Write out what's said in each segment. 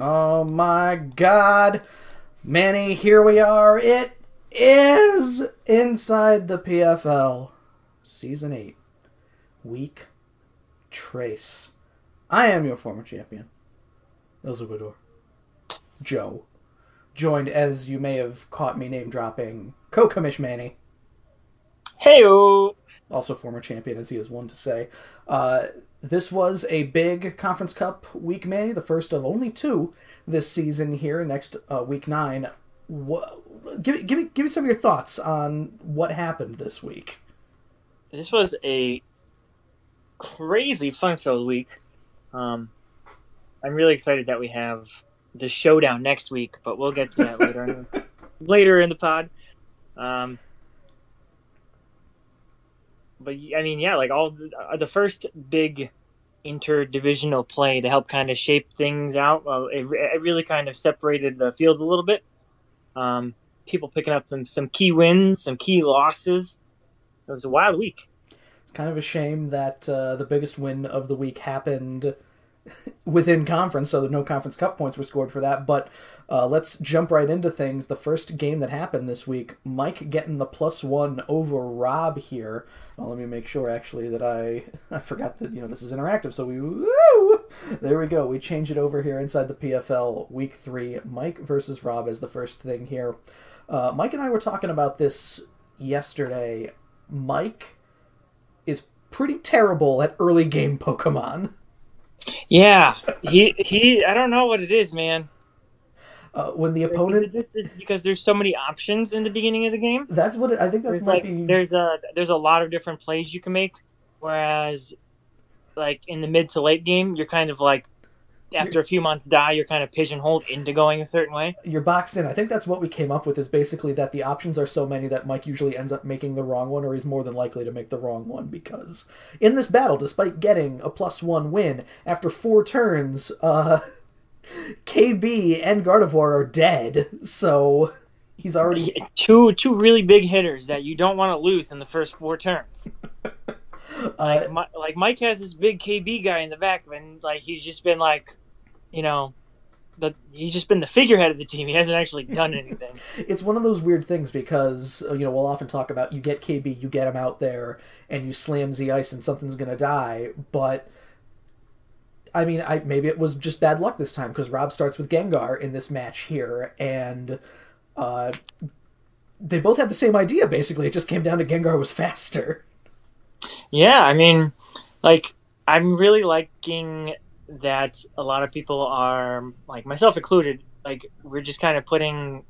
Oh my god. Manny, here we are. It is Inside the PFL. Season 8. Week Trace. I am your former champion, El Zubador, Joe. Joined, as you may have caught me name-dropping, Kamesh Manny. Heyo! Also former champion, as he is one to say. This was a big Conference Cup week, Manny, the first of only 2 this season here, next week 9. Give me some of your thoughts on what happened this week. This was a crazy fun-filled week. I'm really excited that we have the showdown next week, but we'll get to that later in the pod. But I mean, yeah, like all the first big interdivisional play to help kind of shape things out. Well, it really kind of separated the field a little bit. People picking up some key wins, some key losses. It was a wild week. It's kind of a shame that the biggest win of the week happened within conference, so that no Conference Cup points were scored for that. But let's jump right into things. The first game that happened this week, Mike getting the +1 over Rob here. Well, let me make sure, actually, that I forgot that, this is interactive, so there we go. We change it over here inside the PFL, Week 3. Mike versus Rob is the first thing here. Mike and I were talking about this yesterday. Mike is pretty terrible at early game Pokemon. Yeah, he I don't know what it is, man. When the opponent, it's because there's so many options in the beginning of the game. That's what I think. That's might be. There's a lot of different plays you can make, whereas like in the mid to late game, you're kind of like after a few months you're kind of pigeonholed into going a certain way. You're boxed in. I think that's what we came up with, is basically that the options are so many that Mike usually ends up making the wrong one, or he's more than likely to make the wrong one, because in this battle, despite getting a +1 win, after 4 turns, KB and Gardevoir are dead, so he's already... Two really big hitters that you don't want to lose in the first 4 turns. Mike has this big KB guy in the back, and he's just been he's just been the figurehead of the team. He hasn't actually done anything. It's one of those weird things because, we'll often talk about you get KB, you get him out there, and you slam Z-Ice and something's going to die. But, I mean, maybe it was just bad luck this time, because Rob starts with Gengar in this match here, and they both had the same idea, basically. It just came down to Gengar was faster. Yeah, I mean, I'm really liking that a lot of people are, myself included, we're just kind of putting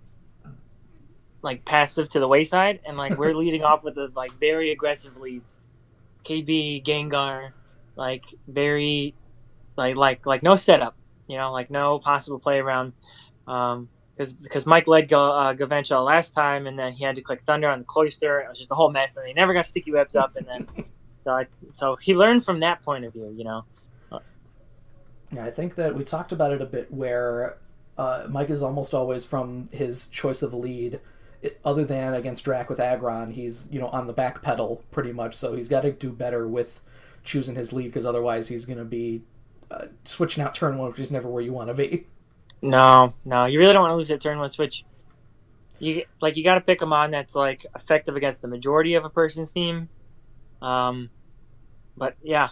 passive to the wayside, and we're leading off with the very aggressive leads. KB, Gengar, very no setup, no possible play around, because Mike led Gavencha last time, and then he had to click Thunder on the Cloyster. It was just a whole mess, and they never got sticky webs up, and then so he learned from that point of view, Yeah, I think that we talked about it a bit, where Mike is almost always, from his choice of lead, other than against Drac with Aggron, he's on the back pedal pretty much, so he's got to do better with choosing his lead, because otherwise he's going to be switching out turn 1, which is never where you want to be. No, you really don't want to lose that turn 1 switch. You got to pick him on that's like effective against the majority of a person's team. But yeah,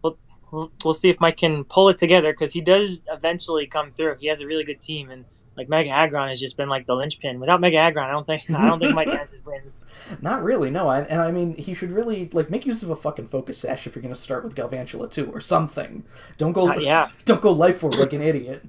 we'll see if Mike can pull it together, because he does eventually come through. He has a really good team, and like Mega Aggron has just been like the linchpin. Without Mega Aggron, I don't think Mike has his wins. Not really, no. And I mean, he should really like make use of a fucking Focus Sash if you're going to start with Galvantula too, or something. Don't go Life Orb like an idiot.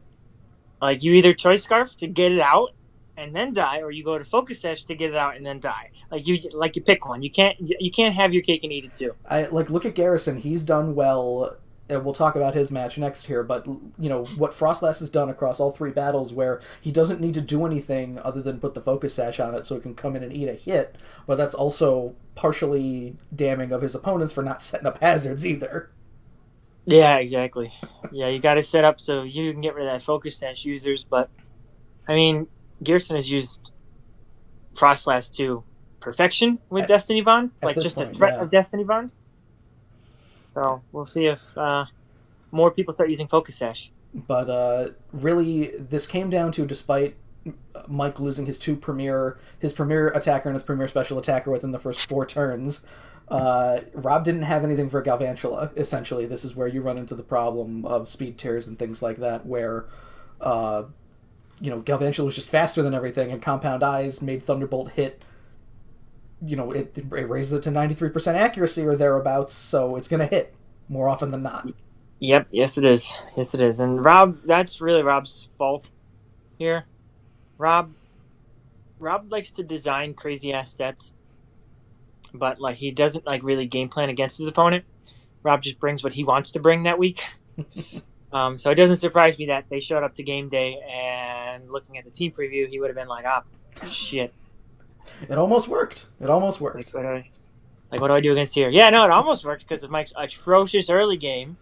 Like, you either Choice Scarf to get it out and then die, or you go to Focus Sash to get it out and then die. You pick one. You can't have your cake and eat it too. I look at Garrison. He's done well. And we'll talk about his match next here, but what Frostlass has done across all 3 battles, where he doesn't need to do anything other than put the Focus Sash on it so it can come in and eat a hit, but that's also partially damning of his opponents for not setting up hazards either. Yeah, exactly. Yeah, you got to set up so you can get rid of that Focus Sash users, but I mean, Garrison has used Frostlass to perfection with Destiny Bond, like just the threat of Destiny Bond. So we'll see if more people start using Focus Sash. But really, this came down to, despite Mike losing his premier attacker and his premier special attacker within the first 4 turns, Rob didn't have anything for Galvantula. Essentially, this is where you run into the problem of speed tiers and things like that, where Galvantula was just faster than everything, and Compound Eyes made Thunderbolt hit. It raises it to 93% accuracy or thereabouts, so it's going to hit more often than not. Yep, yes it is. And Rob, that's really Rob's fault here. Rob likes to design crazy-ass sets, but he doesn't really game plan against his opponent. Rob just brings what he wants to bring that week. So it doesn't surprise me that they showed up to game day, and looking at the team preview, he would have been like, shit. It almost worked. What do I do against here? Yeah, no, it almost worked because of Mike's atrocious early game.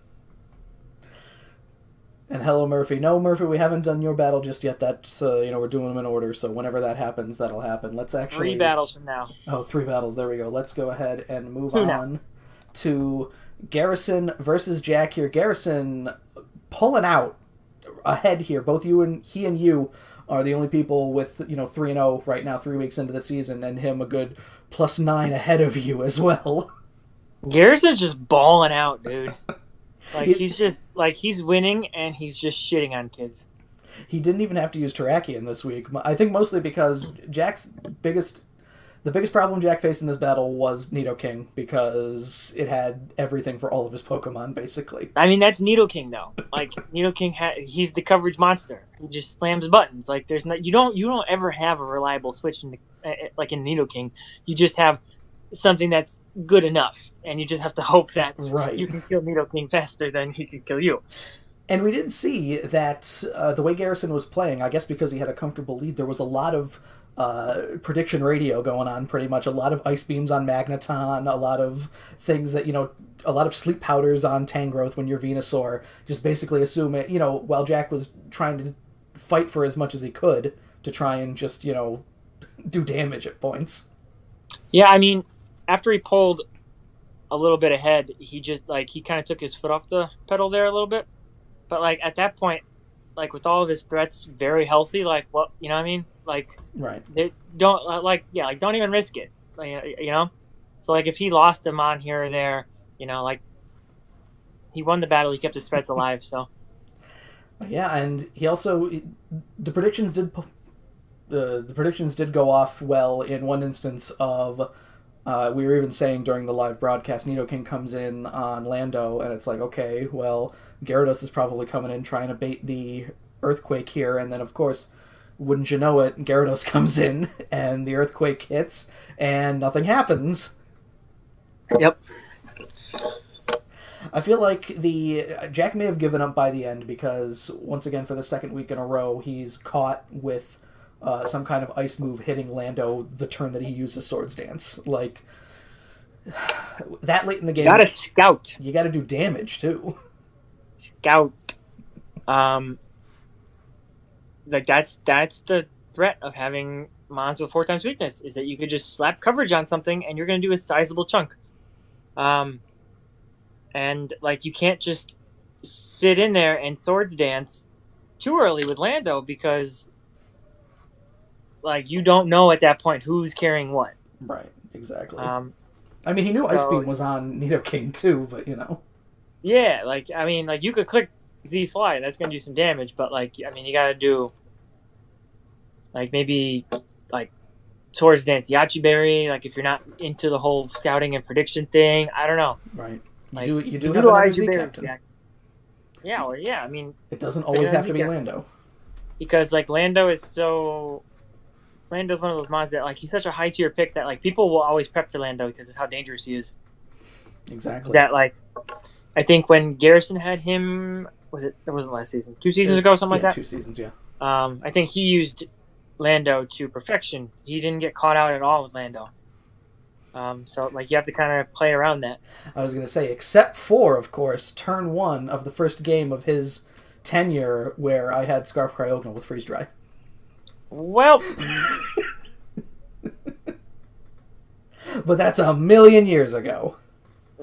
And hello, Murphy. No, Murphy, we haven't done your battle just yet. That's, we're doing them in order, so whenever that happens, that'll happen. Let's actually... 3 battles from now. Oh, 3 battles. There we go. Let's go ahead and move on to Garrison versus Jack here. Garrison pulling out ahead here. Both he and you are the only people with 3-0 right now, 3 weeks into the season, and him a good +9 ahead of you as well. Garrison's just balling out, dude. He's winning and he's just shitting on kids. He didn't even have to use Terrakion this week. I think mostly because the biggest problem Jack faced in this battle was Nidoking, because it had everything for all of his Pokemon, basically. I mean, that's Nidoking, though. Nidoking, he's the coverage monster. He just slams buttons. You don't ever have a reliable switch in Nidoking. You just have something that's good enough, and you just have to hope that you can kill Nidoking faster than he can kill you. And we did see that the way Garrison was playing, I guess because he had a comfortable lead, there was a lot of prediction radio going on, pretty much. A lot of Ice Beams on Magneton, a lot of things that, a lot of sleep powders on Tangrowth when you're Venusaur. Just basically assume it, while Jack was trying to fight for as much as he could to try and just, do damage at points. Yeah, I mean, after he pulled a little bit ahead, he just, he kind of took his foot off the pedal there a little bit. But, at that point, with all of his threats very healthy, you know what I mean? Right. They don't, don't even risk it. So, if he lost him on here or there, he won the battle, he kept his threats alive, so. Yeah, and he also, the predictions did go off well in one instance of, we were even saying during the live broadcast, Nidoking comes in on Lando, and it's okay, well, Gyarados is probably coming in trying to bait the Earthquake here, and then, of course, wouldn't you know it, Gyarados comes in, and the Earthquake hits, and nothing happens. Yep. I feel like Jack may have given up by the end, because, once again, for the second week in a row, he's caught with some kind of ice move hitting Lando the turn that he uses Swords Dance. That late in the game... You gotta scout. You gotta do damage, too. Scout. That's the threat of having mons with 4 times weakness, is that you could just slap coverage on something and you're going to do a sizable chunk. And and like you can't just sit in there and swords dance too early with Lando because like you don't know at that point who's carrying what. Right, exactly. Um, I mean, he knew Ice so Beam was on Nidoking too, but yeah, like I mean, like you could click Z Fly, that's gonna do some damage, but like I mean, you gotta do like maybe like Swords Dance Yachi Berry, like if you're not into the whole scouting and prediction thing, I don't know. right. Like You do have another utilize your Z berries, captain. Jack. Yeah, or yeah, I mean It doesn't always have to be Lando. because like Lando's one of those mods that like he's such a high tier pick that like people will always prep for Lando because of how dangerous he is. Exactly. That like I think when Garrison had him, that wasn't last season, 2 seasons ago, something like that. 2 seasons, yeah. I think he used Lando to perfection. He didn't get caught out at all with Lando. So like you have to kind of play around that. I was going to say, except for, of course, turn 1 of the first game of his tenure where I had Scarf Cryogonal with Freeze Dry. Well, but that's a million years ago.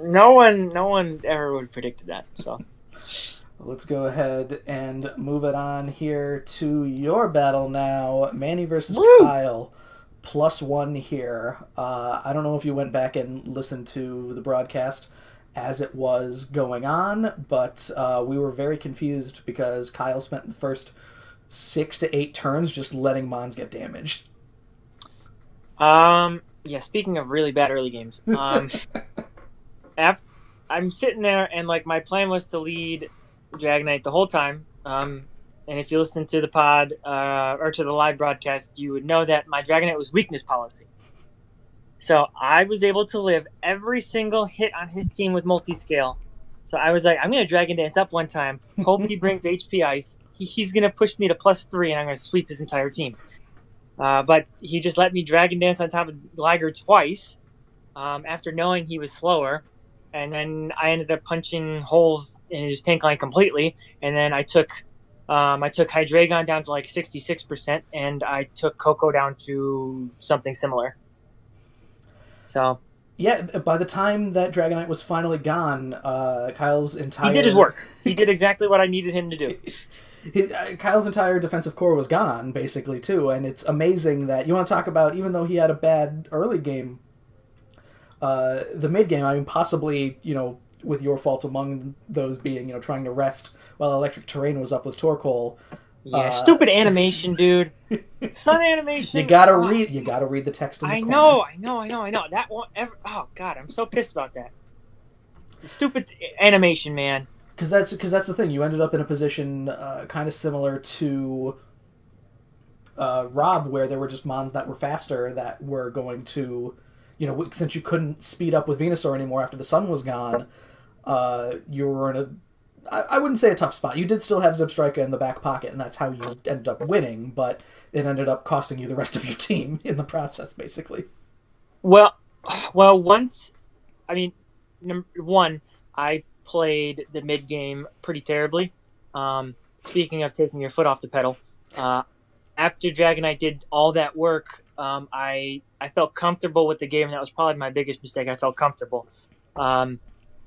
no one ever would have predicted that. So let's go ahead and move it on here to your battle now. Manny versus Kyle. +1 here. I don't know if you went back and listened to the broadcast as it was going on, but we were very confused because Kyle spent the first 6 to 8 turns just letting Mons get damaged. Yeah, speaking of really bad early games, I'm sitting there and like my plan was to lead Dragonite the whole time. And if you listen to the pod or to the live broadcast, you would know that my Dragonite was weakness policy. So I was able to live every single hit on his team with multi-scale. So I was like, I'm going to Dragon Dance up one time. Hope he brings HP Ice. He's going to push me to +3 and I'm going to sweep his entire team. But he just let me Dragon Dance on top of Liger twice after knowing he was slower. And then I ended up punching holes in his tank line completely. And then I took Hydreigon down to like 66%, and I took Coco down to something similar. So yeah, by the time that Dragonite was finally gone, Kyle's entire... He did his work. He did exactly what I needed him to do. Kyle's entire defensive core was gone, basically, too, and it's amazing that... You want to talk about, even though he had a bad early game, the mid-game, I mean, possibly, with your fault among those being, trying to rest while Electric Terrain was up with Torkoal. Yeah, stupid animation, dude. Sun animation. You gotta read the text in the corner. I know. That won't ever. Oh God, I'm so pissed about that. Stupid animation, man. Because that's the thing. You ended up in a position kind of similar to Rob, where there were just mons that were faster that were going to, since you couldn't speed up with Venusaur anymore after the sun was gone, you were in a, I wouldn't say a tough spot. You did still have Zebstrika in the back pocket, and that's how you ended up winning, but it ended up costing you the rest of your team in the process, basically. Well, once, I mean, number one, I played the mid game pretty terribly. Speaking of taking your foot off the pedal, after Dragonite did all that work, I felt comfortable with the game, and that was probably my biggest mistake. I felt comfortable.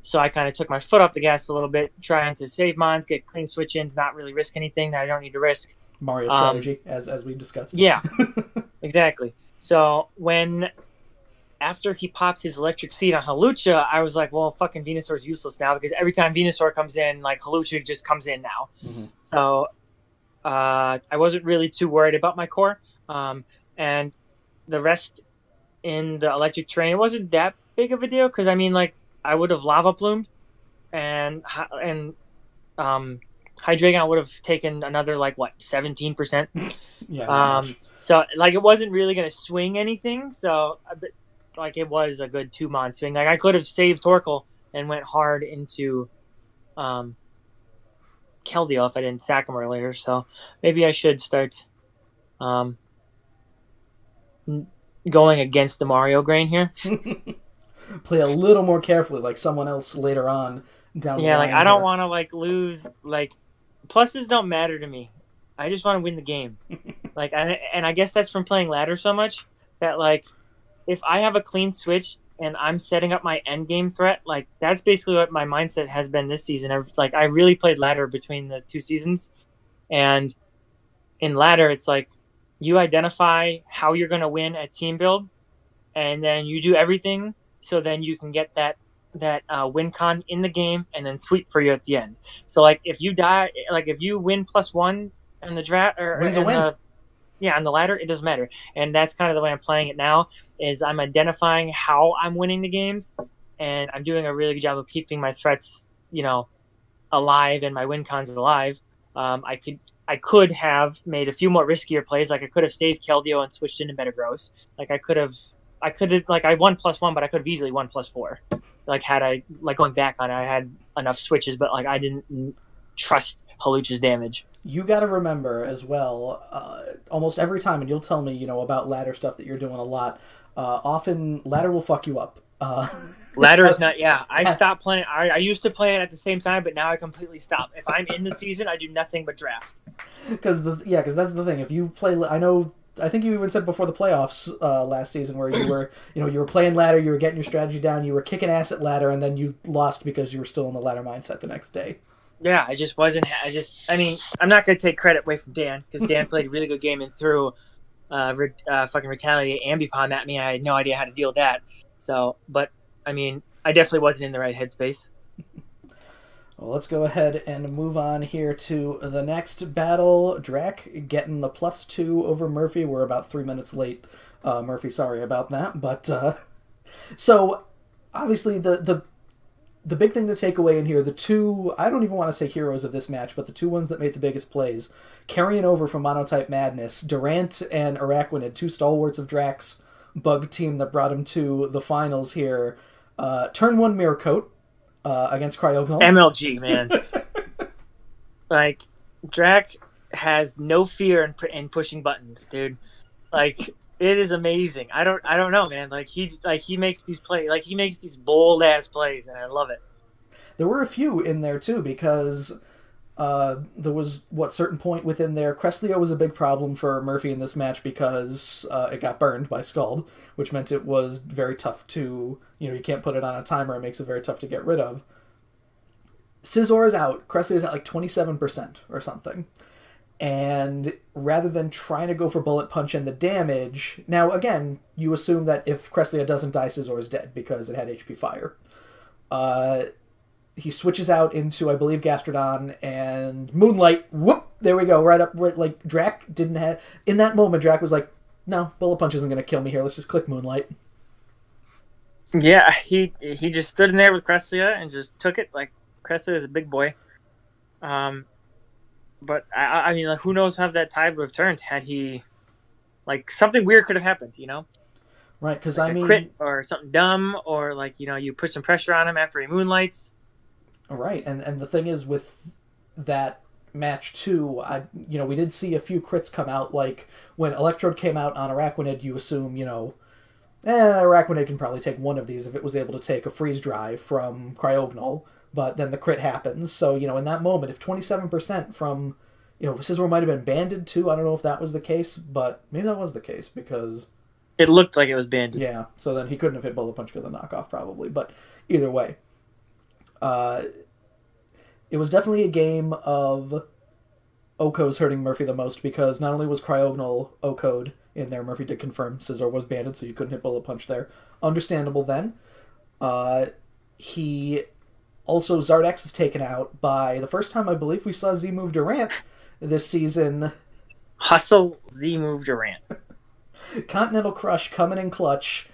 So I kind of took my foot off the gas a little bit, trying to save mons, get clean switch-ins, not really risk anything that I don't need to risk. Mario strategy, as we discussed. Yeah, exactly. So after he popped his electric seed on Hawlucha, I was like, well, fucking Venusaur's useless now because every time Venusaur comes in, like Hawlucha just comes in now. Mm-hmm. So I wasn't really too worried about my core. And the rest in the electric terrain wasn't that big of a deal because, I mean, like, I would have Lava Plumed and Hydreigon would have taken another, 17%? Yeah. So, it wasn't really going to swing anything. So, it was a good 2-mon swing. I could have saved Torkoal and went hard into Keldeo if I didn't sack him earlier. So, maybe I should start going against the Mario grain here. Play a little more carefully, like someone else later on down the line. Yeah, I don't want to lose. Pluses don't matter to me. I just want to win the game. And I guess that's from playing ladder so much that if I have a clean switch and I'm setting up my end game threat, like that's basically what my mindset has been this season. Like I really played ladder between the 2 seasons, and in ladder, it's like you identify how you're going to win at team build, and then you do everything so then you can get that win con in the game and then sweep for you at the end. So like if you die, like if you win +1 in the draft or Win's a in win. on the ladder, it doesn't matter. And that's kind of the way I'm playing it now. Is I'm identifying how I'm winning the games, and I'm doing a really good job of keeping my threats, alive and my win cons alive. I could have made a few more riskier plays. Like I could have saved Keldeo and switched into Metagross. Like I could have like I won +1, but I could have easily won +4. Like had I like going back on it, I had enough switches, but like I didn't trust Haluch's damage. You got to remember as well, almost every time, and you'll tell me, about ladder stuff that you're doing a lot. Often ladder will fuck you up. Ladder is not. Yeah, I stopped playing. I used to play it at the same time, but now I completely stop. If I'm in the season, I do nothing but draft. Because that's the thing. If you play, I think you even said before the playoffs last season where you were, you were playing ladder, you were getting your strategy down, you were kicking ass at ladder, and then you lost because you were still in the ladder mindset the next day. Yeah, I just wasn't. I mean, I'm not going to take credit away from Dan because Dan played a really good game and threw fucking Retaliate Ambipom at me. I had no idea how to deal with that. So, but I mean, I definitely wasn't in the right headspace. Well, let's go ahead and move on here to the next battle. Drac getting the +2 over Murphy. We're about 3 minutes late. Murphy, sorry about that. But, so, obviously, the big thing to take away in here, the two, I don't even want to say heroes of this match, but the two ones that made the biggest plays, carrying over from Monotype Madness, Durant and Araquanid, two stalwarts of Drax Bug team that brought him to the finals here. Turn 1 Mirror Coat against Cryogonal. MLG, man. Like, Drac has no fear in pushing buttons, dude. Like, it is amazing. I don't know, man. Like he makes these plays, like he makes these bold ass plays, and I love it. There were a few in there too because there was certain point within there. Crestleo was a big problem for Murphy in this match because it got burned by Scald, which meant it was very tough to you can't put it on a timer. It makes it very tough to get rid of. Scizor is out. Crestleo is at like 27% or something. And rather than trying to go for Bullet Punch and the damage... Now, again, you assume that if Crestleo doesn't die, Scizor is dead because it had HP Fire. He switches out into, I believe, Gastrodon and Moonlight. Whoop! There we go. Right up. Like, Drac didn't have... In that moment, Drac was like, no, Bullet Punch isn't going to kill me here. Let's just click Moonlight. Yeah, he just stood in there with Crestleo and just took it. Like, Crestleo is a big boy. But, I mean, like, who knows how that tide would have turned had he... Like, something weird could have happened, Right, because like a crit or something dumb, or, like, you put some pressure on him after he moonlights. Right, and the thing is, with that match, too, we did see a few crits come out, like, when Electrode came out on Araquanid, you assume, Araquanid can probably take one of these if it was able to take a Freeze Dry from Cryogonal. But then the crit happens. So, in that moment, if 27% from, Scizor might have been banded too. I don't know if that was the case, but maybe that was the case because... It looked like it was banded. Yeah, so then he couldn't have hit Bullet Punch because of knockoff probably. But either way, it was definitely a game of Oko's hurting Murphy the most because not only was Cryogonal Oko'd in there, Murphy did confirm Scizor was banded, so you couldn't hit Bullet Punch there. Understandable then. Also, Zardex was taken out by the first time I believe we saw Z-Move Durant this season. Hustle Z-Move Durant. Continental Crush coming in clutch,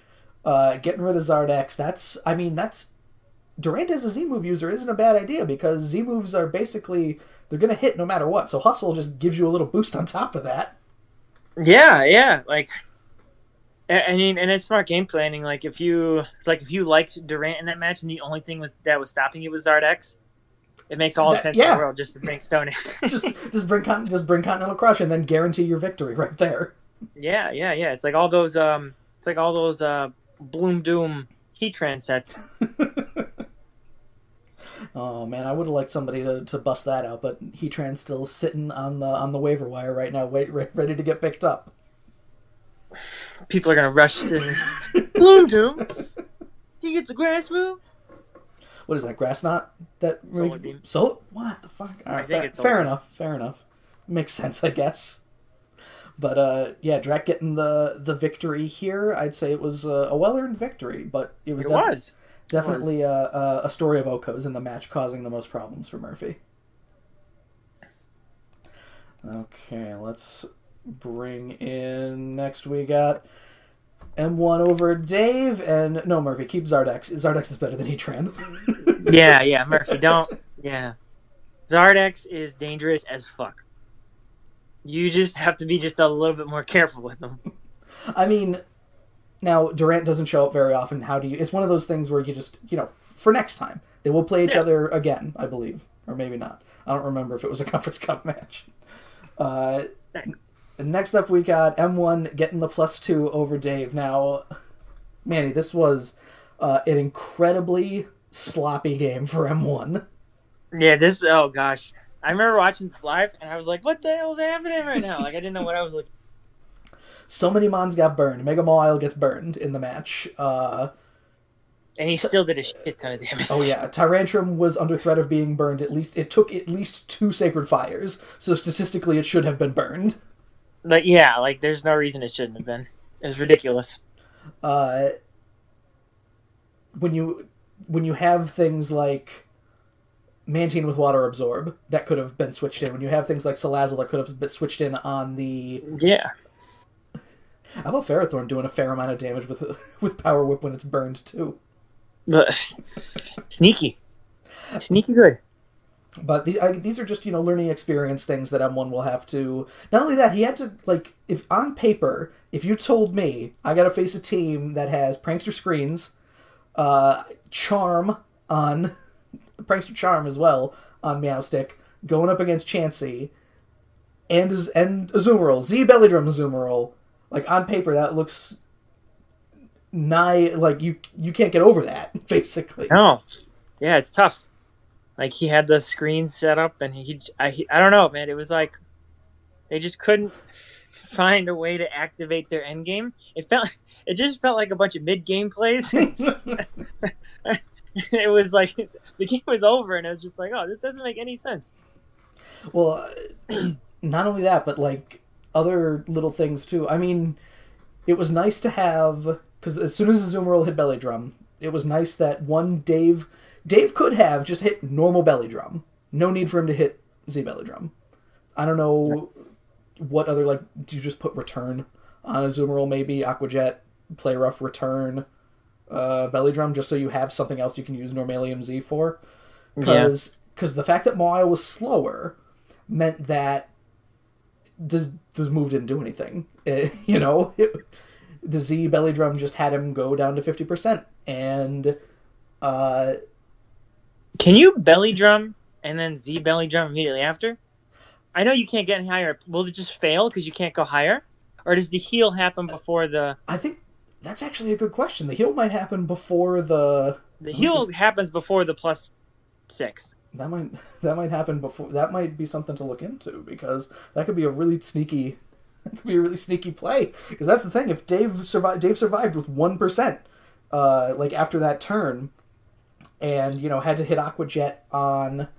getting rid of Zardex. That's Durant as a Z-Move user isn't a bad idea because Z-Moves are basically, they're going to hit no matter what. So Hustle just gives you a little boost on top of that. Yeah. Like, I mean, and it's smart game planning. Like if you liked Durant in that match, and the only thing that was stopping you was Zardex, it makes all the sense in the world just to bring Stone in. just bring Continental Crush and then guarantee your victory right there. Yeah. It's like all those Bloom Doom Heatran sets. Oh man, I would have liked somebody to bust that out, but Heatran's still sitting on the waiver wire right now, ready to get picked up. People are gonna rush to Bloom Doom. He gets a grass move. What is that, grass knot? That Solar beam. So what the fuck? All right, fair enough. Fair enough. Makes sense, I guess. But yeah, Drac getting the victory here. I'd say it was a well-earned victory, but it was definitely a story of Oko's in the match causing the most problems for Murphy. Okay, let's bring in next. We got M1 over Dave, and no, Murphy, keep Zardex. Zardex is better than Heatran. yeah, Murphy, don't. Yeah. Zardex is dangerous as fuck. You just have to be just a little bit more careful with them. I mean, now Durant doesn't show up very often. How do you? It's one of those things where you just, for next time, they will play each other again, I believe, or maybe not. I don't remember if it was a Conference Cup match. Next up, we got M1 getting the +2 over Dave. Now, Manny, this was an incredibly sloppy game for M1. Yeah, oh gosh. I remember watching this live, and I was like, what the hell is happening right now? Like, I didn't know what I was looking at. So many Mons got burned. Mega Mawile gets burned in the match. And he still did a shit ton of damage. Oh, yeah. Tyrantrum was under threat of being burned at least. It took at least 2 Sacred Fires, so statistically it should have been burned. Like, yeah, like, there's no reason it shouldn't have been. It was ridiculous. When you have things like Mantine with Water Absorb, that could have been switched in. When you have things like Salazzle, that could have been switched in on the... Yeah. How about Ferrothorn doing a fair amount of damage with Power Whip when it's burned, too? Sneaky. Sneaky good. But these are just, learning experience things that M1 will have to... Not only that, he had to, if on paper, if you told me I got to face a team that has Prankster Screens, Charm on... Prankster Charm as well on Meowstic, going up against Chansey, and Azumarill, Z Bellydrum Azumarill. On paper, that looks nigh... you can't get over that, basically. No. Yeah, it's tough. He had the screen set up, and I don't know, man. It was like they just couldn't find a way to activate their end game. It just felt like a bunch of mid-game plays. It was like the game was over, and it was just like, oh, this doesn't make any sense. Well, not only that, but other little things too. I mean, it was nice to have, because as soon as Azumarill hit Belly Drum, it was nice that Dave could have just hit normal Belly Drum. No need for him to hit Z Belly Drum. I don't know what other, do you just put Return on Azumarill maybe? Aqua Jet, Play Rough, Return, Belly Drum, just so you have something else you can use Normalium Z for. Because the fact that Mawile was slower meant that the move didn't do anything. The Z Belly Drum just had him go down to 50%. And... Can you Belly Drum and then Z Belly Drum immediately after? I know you can't get any higher. Will it just fail because you can't go higher? Or does the heal happen before the... I think that's actually a good question. The heal might happen before the... The heal happens before the +6. That might happen before... That might be something to look into, because that could be a really sneaky... That could be a really sneaky play. Because that's the thing. If Dave survived with 1%, after that turn, and, had to hit Aqua Jet on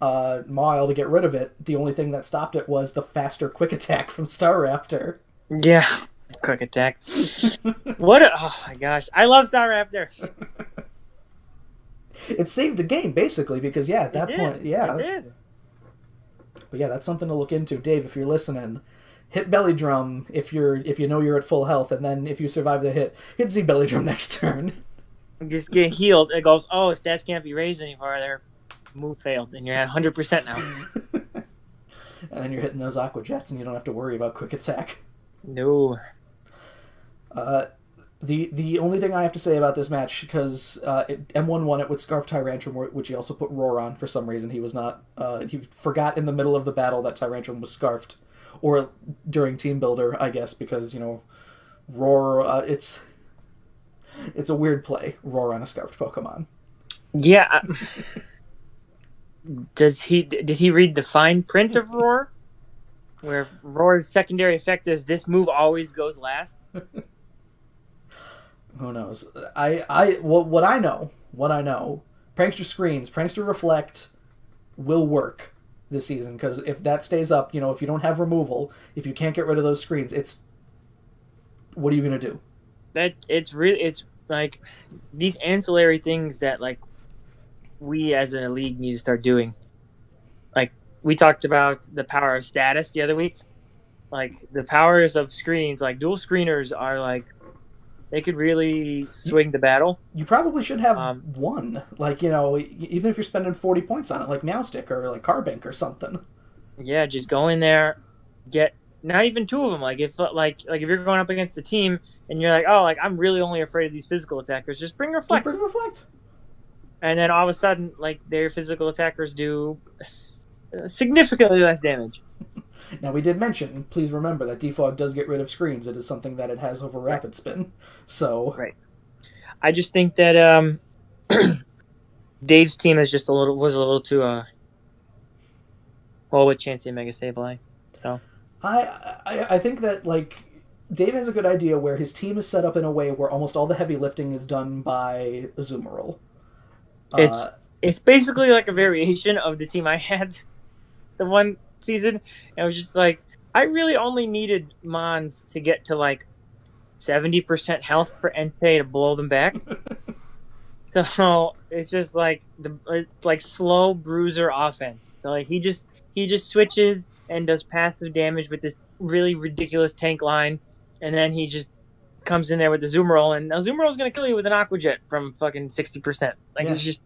Mawile to get rid of it, the only thing that stopped it was the faster Quick Attack from Staraptor. Yeah, Quick Attack. Oh my gosh. I love Staraptor. It saved the game, basically, because, at that point, It did. But, that's something to look into. Dave, if you're listening, hit Belly Drum if you know you're at full health, and then if you survive the hit Z Belly Drum next turn. Just get healed. It goes, oh, stats can't be raised any farther. Move failed, and you're at 100% now. And then you're hitting those Aqua Jets, and you don't have to worry about Quick Attack. No. The only thing I have to say about this match, because M1 won it with Scarf Tyrantrum, which he also put Roar on for some reason. He was not... he forgot in the middle of the battle that Tyrantrum was Scarfed. Or during Team Builder, I guess, because, Roar... It's a weird play, Roar on a Scarfed Pokemon. Yeah. Did he read the fine print of Roar? Where Roar's secondary effect is this move always goes last? Who knows? What I know, Prankster Screens, Prankster Reflect will work this season, because if that stays up, if you don't have removal, if you can't get rid of those screens, what are you going to do? It's like these ancillary things that like we as a league need to start doing. Like we talked about the power of status the other week. Like the powers of screens, like dual screeners are like they could really swing the battle. You probably should have one. Like, even if you're spending 40 points on it, like Meowstick or like Carbink or something. Yeah, just go in there, get not even two of them. Like if you're going up against a team and you're like, oh, like I'm really only afraid of these physical attackers, just bring Reflect. Just bring Reflect. And then all of a sudden, like their physical attackers do significantly less damage. Now, we did mention, please remember that Defog does get rid of screens. It is something that it has over Rapid Spin. So, right. I just think that Dave's team is just was a little too with Chansey and Mega Sableye. So I think that like Dave has a good idea where his team is set up in a way where almost all the heavy lifting is done by Azumarill. It's basically like a variation of the team I had the one season. I was just like, I really only needed Mons to get to like 70% health for Entei to blow them back. So it's just like slow bruiser offense. So like he just switches and does passive damage with this really ridiculous tank line, and then he just comes in there with the Azumarill, and Azumarill is gonna kill you with an Aqua Jet from fucking 60%. Like yeah. He's just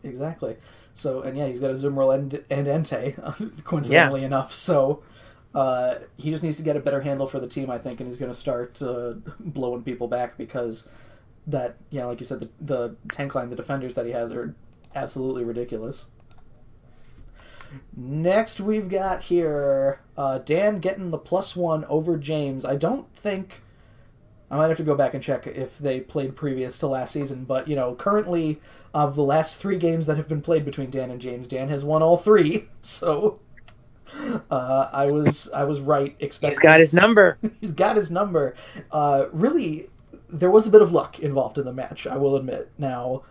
exactly. So, and he's got a Azumarill and Entei, coincidentally enough. So, he just needs to get a better handle for the team, I think, and he's going to start blowing people back, because that, like you said, the tank line, the defenders that he has are absolutely ridiculous. Next, we've got here Dan getting the +1 over James. I don't think... I might have to go back and check if they played previous to last season, but, currently, of the last 3 games that have been played between Dan and James, Dan has won all 3, so I was right expecting... He's got his number. He's got his number. Really, there was a bit of luck involved in the match, I will admit. Now,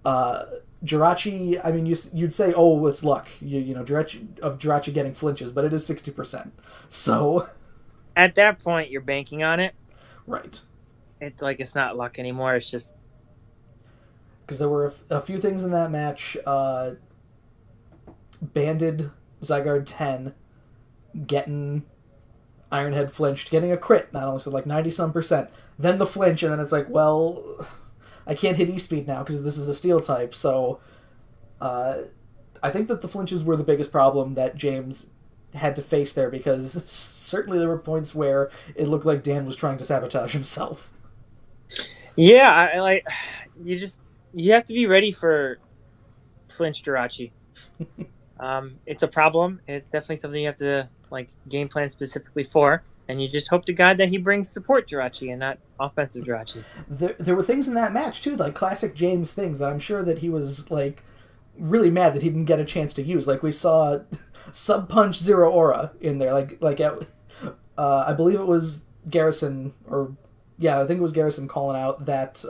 Jirachi, I mean, you'd say, oh, it's luck, Jirachi getting flinches, but it is 60%, so... At that point, you're banking on it. Right. It's like it's not luck anymore. It's just... Because there were a few things in that match. Banded Zygarde 10, getting Ironhead flinched, getting a crit, not only so like 90-some%. Then the flinch, and then it's like, well, I can't hit E-Speed now because this is a Steel type. So I think that the flinches were the biggest problem that James had to face there, because certainly there were points where it looked like Dan was trying to sabotage himself. Yeah, you have to be ready for flinch Jirachi. It's a problem. It's definitely something you have to game plan specifically for, and you just hope to God that he brings support Jirachi and not offensive Jirachi. There were things in that match too, like classic James things that I'm sure that he was really mad that he didn't get a chance to use. Like we saw Sub Punch Zero Aura in there, I believe it was Garrison, I think it was Garrison calling out that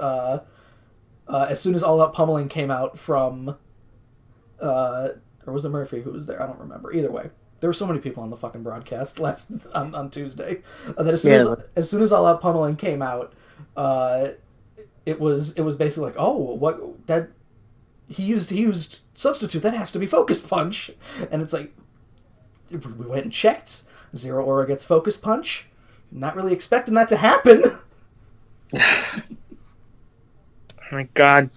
as soon as All Out Pummeling came out from, or was it Murphy who was there? I don't remember. Either way, there were so many people on the fucking broadcast on Tuesday that as soon as All Out Pummeling came out, it was basically like, oh, what that. He used Substitute. That has to be Focus Punch. And it's like, we went and checked. Zero Aura gets Focus Punch. Not really expecting that to happen. Oh my God.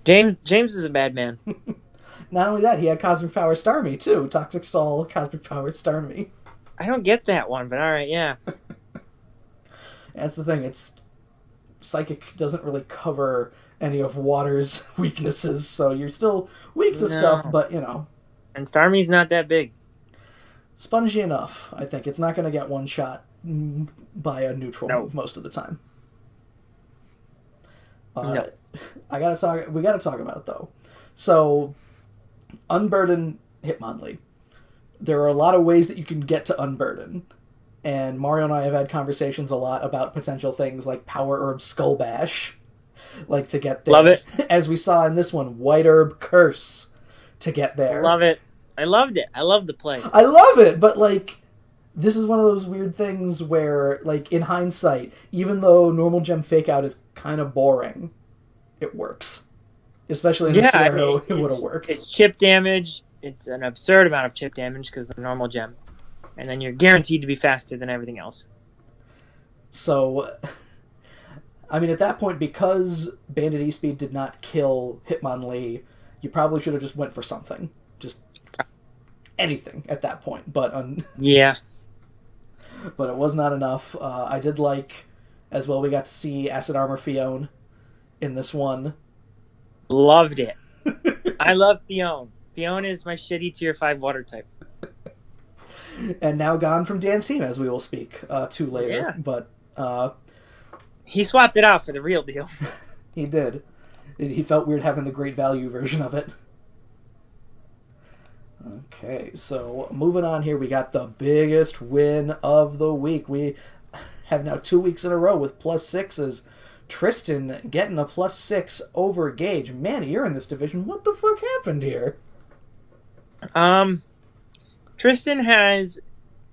James is a bad man. Not only that, he had Cosmic Power Starmie, too. Toxic Stall, Cosmic Power Starmie. I don't get that one, but alright, yeah. That's the thing. Psychic doesn't really cover any of Water's weaknesses, so you're still weak to stuff, but, And Starmie's not that big. Spongy enough, I think. It's not going to get one shot by a neutral move most of the time. No. We gotta talk about it, though. So, Unburden Hitmonlee. There are a lot of ways that you can get to Unburden. And Mario and I have had conversations a lot about potential things like Power Herb Skull Bash, like to get there. Love it. As we saw in this one, White Herb Curse to get there. Love it. I loved it. I love the play. I love it, but like, this is one of those weird things where, like, in hindsight, even though normal gem fake out is kind of boring, it works. Especially in this scenario, it would have worked. It's chip damage. It's an absurd amount of chip damage because of the normal gem. And then you're guaranteed to be faster than everything else. So, I mean, at that point, because Bandit E-Speed did not kill Hitmonlee, you probably should have just went for something. Just anything at that point. But yeah. But it was not enough. I did like, as well, we got to see Acid Armor Fione in this one. Loved it. I love Fione. Fione is my shitty tier 5 water type. And now gone from Dan's team, as we will speak to later. Yeah. But he swapped it out for the real deal. He did. He felt weird having the great value version of it. Okay, so moving on here, we got the biggest win of the week. We have now 2 weeks in a row with +6s. Tristan getting a +6 over Gage. Manny, you're in this division. What the fuck happened here? Tristan has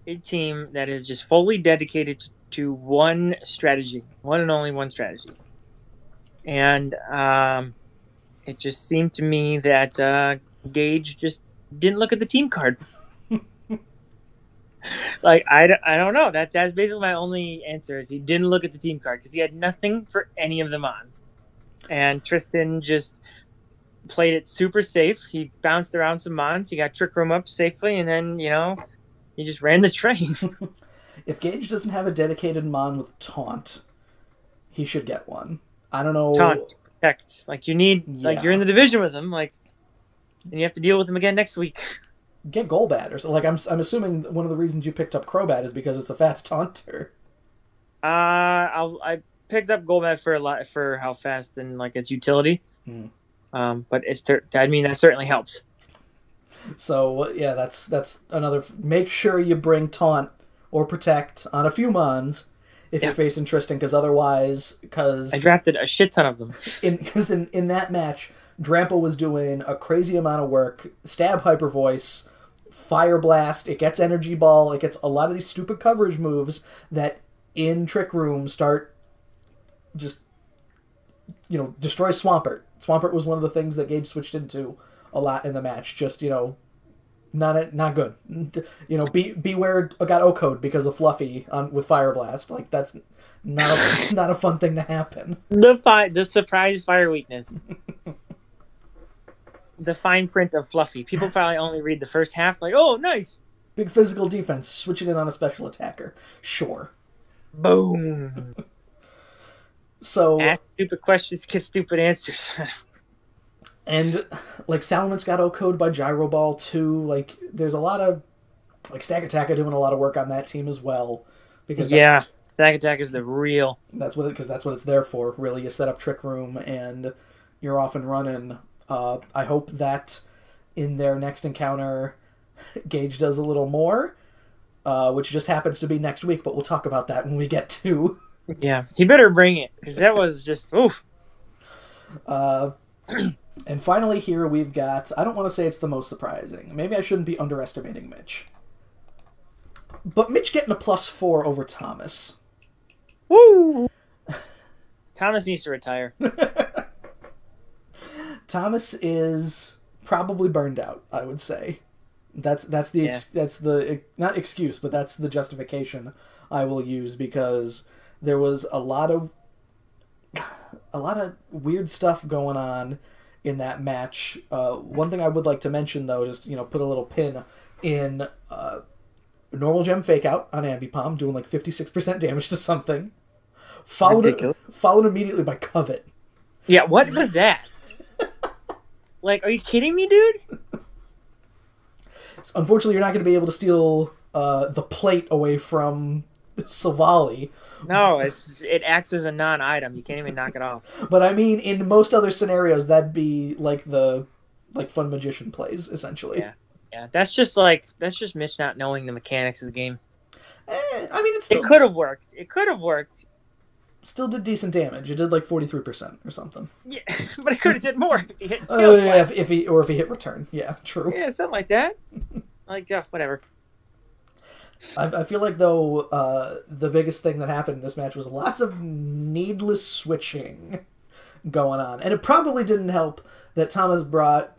a team that is just fully dedicated to one strategy, one and only one strategy. And it just seemed to me that Gage just didn't look at the team card. Like, I don't know. That's basically my only answer is he didn't look at the team card because he had nothing for any of the mons. And Tristan just played it super safe. He bounced around some mons. He got Trick Room up safely, and then, he just ran the train. If Gage doesn't have a dedicated mon with Taunt, he should get one. I don't know. Taunt, protect. Like, you need, you're in the division with him, and you have to deal with him again next week. Get Golbat, or like I'm assuming one of the reasons you picked up Crobat is because it's a fast taunter. I picked up Golbat for how fast and its utility. But that certainly helps. So yeah, that's another. Make sure you bring Taunt or Protect on a few mons if you're facing Tristan, because otherwise, I drafted a shit ton of them. Because in that match, Drampa was doing a crazy amount of work. Stab Hyper Voice, Fire Blast, it gets Energy Ball, it gets a lot of these stupid coverage moves that in Trick Room start just, destroy Swampert. Swampert was one of the things that Gage switched into a lot in the match. Just, not good. Beware got O-Code because of Fluffy with Fire Blast. Like, that's not a fun thing to happen. The surprise fire weakness. The fine print of Fluffy. People probably only read the first half, like, oh, nice. Big physical defense, switch it in on a special attacker. Sure. Boom. So ask stupid questions, get stupid answers. And Salaman's got O-Code by Gyro Ball too. There's a lot of Stack Attack are doing a lot of work on that team as well. Because Stack Attack is the real. That's what it's there for. Really, you set up Trick Room and you're off and running. I hope that in their next encounter, Gage does a little more, which just happens to be next week. But we'll talk about that when we get to. Yeah, he better bring it, because that was just, oof. And finally here we've got, I don't want to say it's the most surprising. Maybe I shouldn't be underestimating Mitch. But Mitch getting a +4 over Thomas. Woo! Thomas needs to retire. Thomas is probably burned out, I would say. That's the not excuse, but that's the justification I will use, because there was a lot of weird stuff going on in that match. One thing I would like to mention, though, just put a little pin in normal gem fake out on Ambipom, doing 56% damage to something, followed immediately by Covet. Yeah, what was that? Are you kidding me, dude? Unfortunately, you're not going to be able to steal the plate away from Savali. No, it acts as a non-item. You can't even knock it off. But I mean, in most other scenarios, that'd be the Fun Magician plays, essentially. Yeah. That's just Mitch not knowing the mechanics of the game. I mean, It could have worked. It could have worked. Still did decent damage. It did like 43% or something. Yeah, but it could have did more if he hit Oh yeah, if he hit return. Yeah, true. Yeah, something like that. Like, yeah, whatever. I feel like, though, the biggest thing that happened in this match was lots of needless switching going on. And it probably didn't help that Thomas brought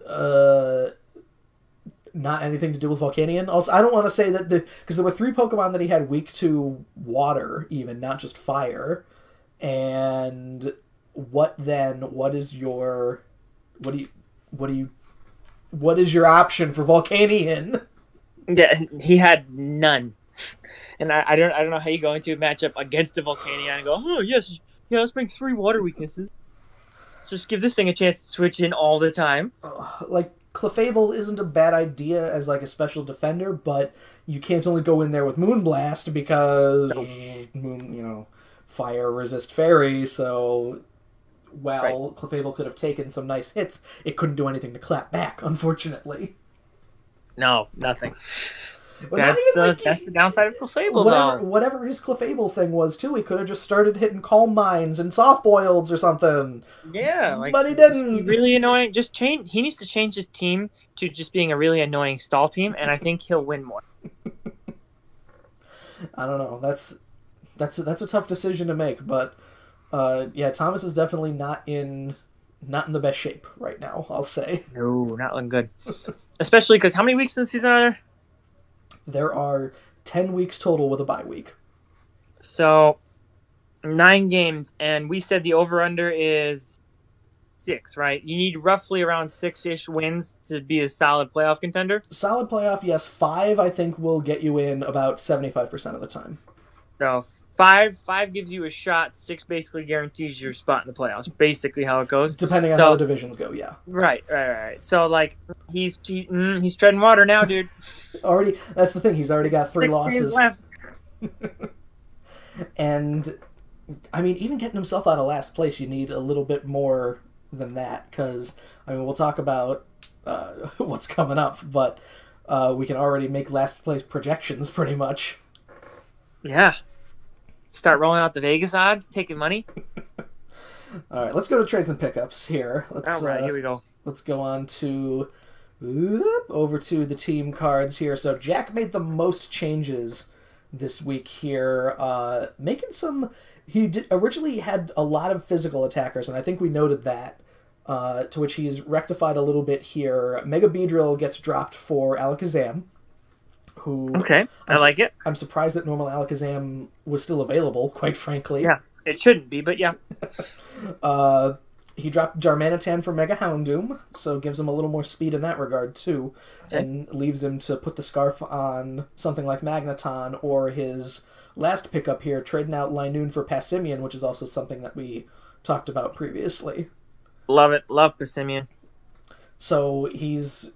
not anything to do with Volcanion. Also, I don't want to say that because there were 3 Pokemon that he had weak to water, even, not just fire. And what is your option for Volcanion? Yeah, he had none. And I don't know how you go into a matchup against a Volcanion and go, oh yes, yeah, let's bring 3 water weaknesses. Let's just give this thing a chance to switch in all the time. Like, Clefable isn't a bad idea as like a special defender, but you can't only go in there with Moonblast because fire resist fairy, so while Clefable could have taken some nice hits, it couldn't do anything to clap back, unfortunately. No, nothing. Well, that's the downside of Clefable, whatever his Clefable thing was, too, he could have just started hitting Calm Minds and Soft Boileds or something. Yeah, but he didn't. Really annoying. He needs to change his team to just being a really annoying stall team, and I think he'll win more. I don't know. That's a tough decision to make, but yeah, Thomas is definitely not in the best shape right now, I'll say. No, not looking good. Especially because how many weeks in the season are there? There are 10 weeks total with a bye week. So, 9 games, and we said the over-under is 6, right? You need roughly around 6-ish wins to be a solid playoff contender. Solid playoff, yes. 5, I think, will get you in about 75% of the time. So, 5 gives you a shot. 6 basically guarantees your spot in the playoffs. Basically how it goes. Depending on how the divisions go, yeah. Right. So, like, he's treading water now, dude. That's the thing. He's already got 3 losses. 6 games left. And, I mean, even getting himself out of last place, you need a little bit more than that. Because, I mean, we'll talk about what's coming up, but we can already make last place projections pretty much. Yeah. Start rolling out the Vegas odds, taking money. All right, let's go to trades and pickups here. All right, here we go. Let's go on to over to the team cards here. So Jack made the most changes this week here, making some. Originally had a lot of physical attackers, and I think we noted that. To which he's rectified a little bit here. Mega Beedrill gets dropped for Alakazam. I like it. I'm surprised that normal Alakazam was still available, quite frankly. Yeah, it shouldn't be, but yeah. He dropped Jarmanitan for Mega Houndoom, so gives him a little more speed in that regard, too, and leaves him to put the Scarf on something like Magneton, or his last pickup here, trading out Linoon for Passimian, which is also something that we talked about previously. Love it. Love Passimian. So he's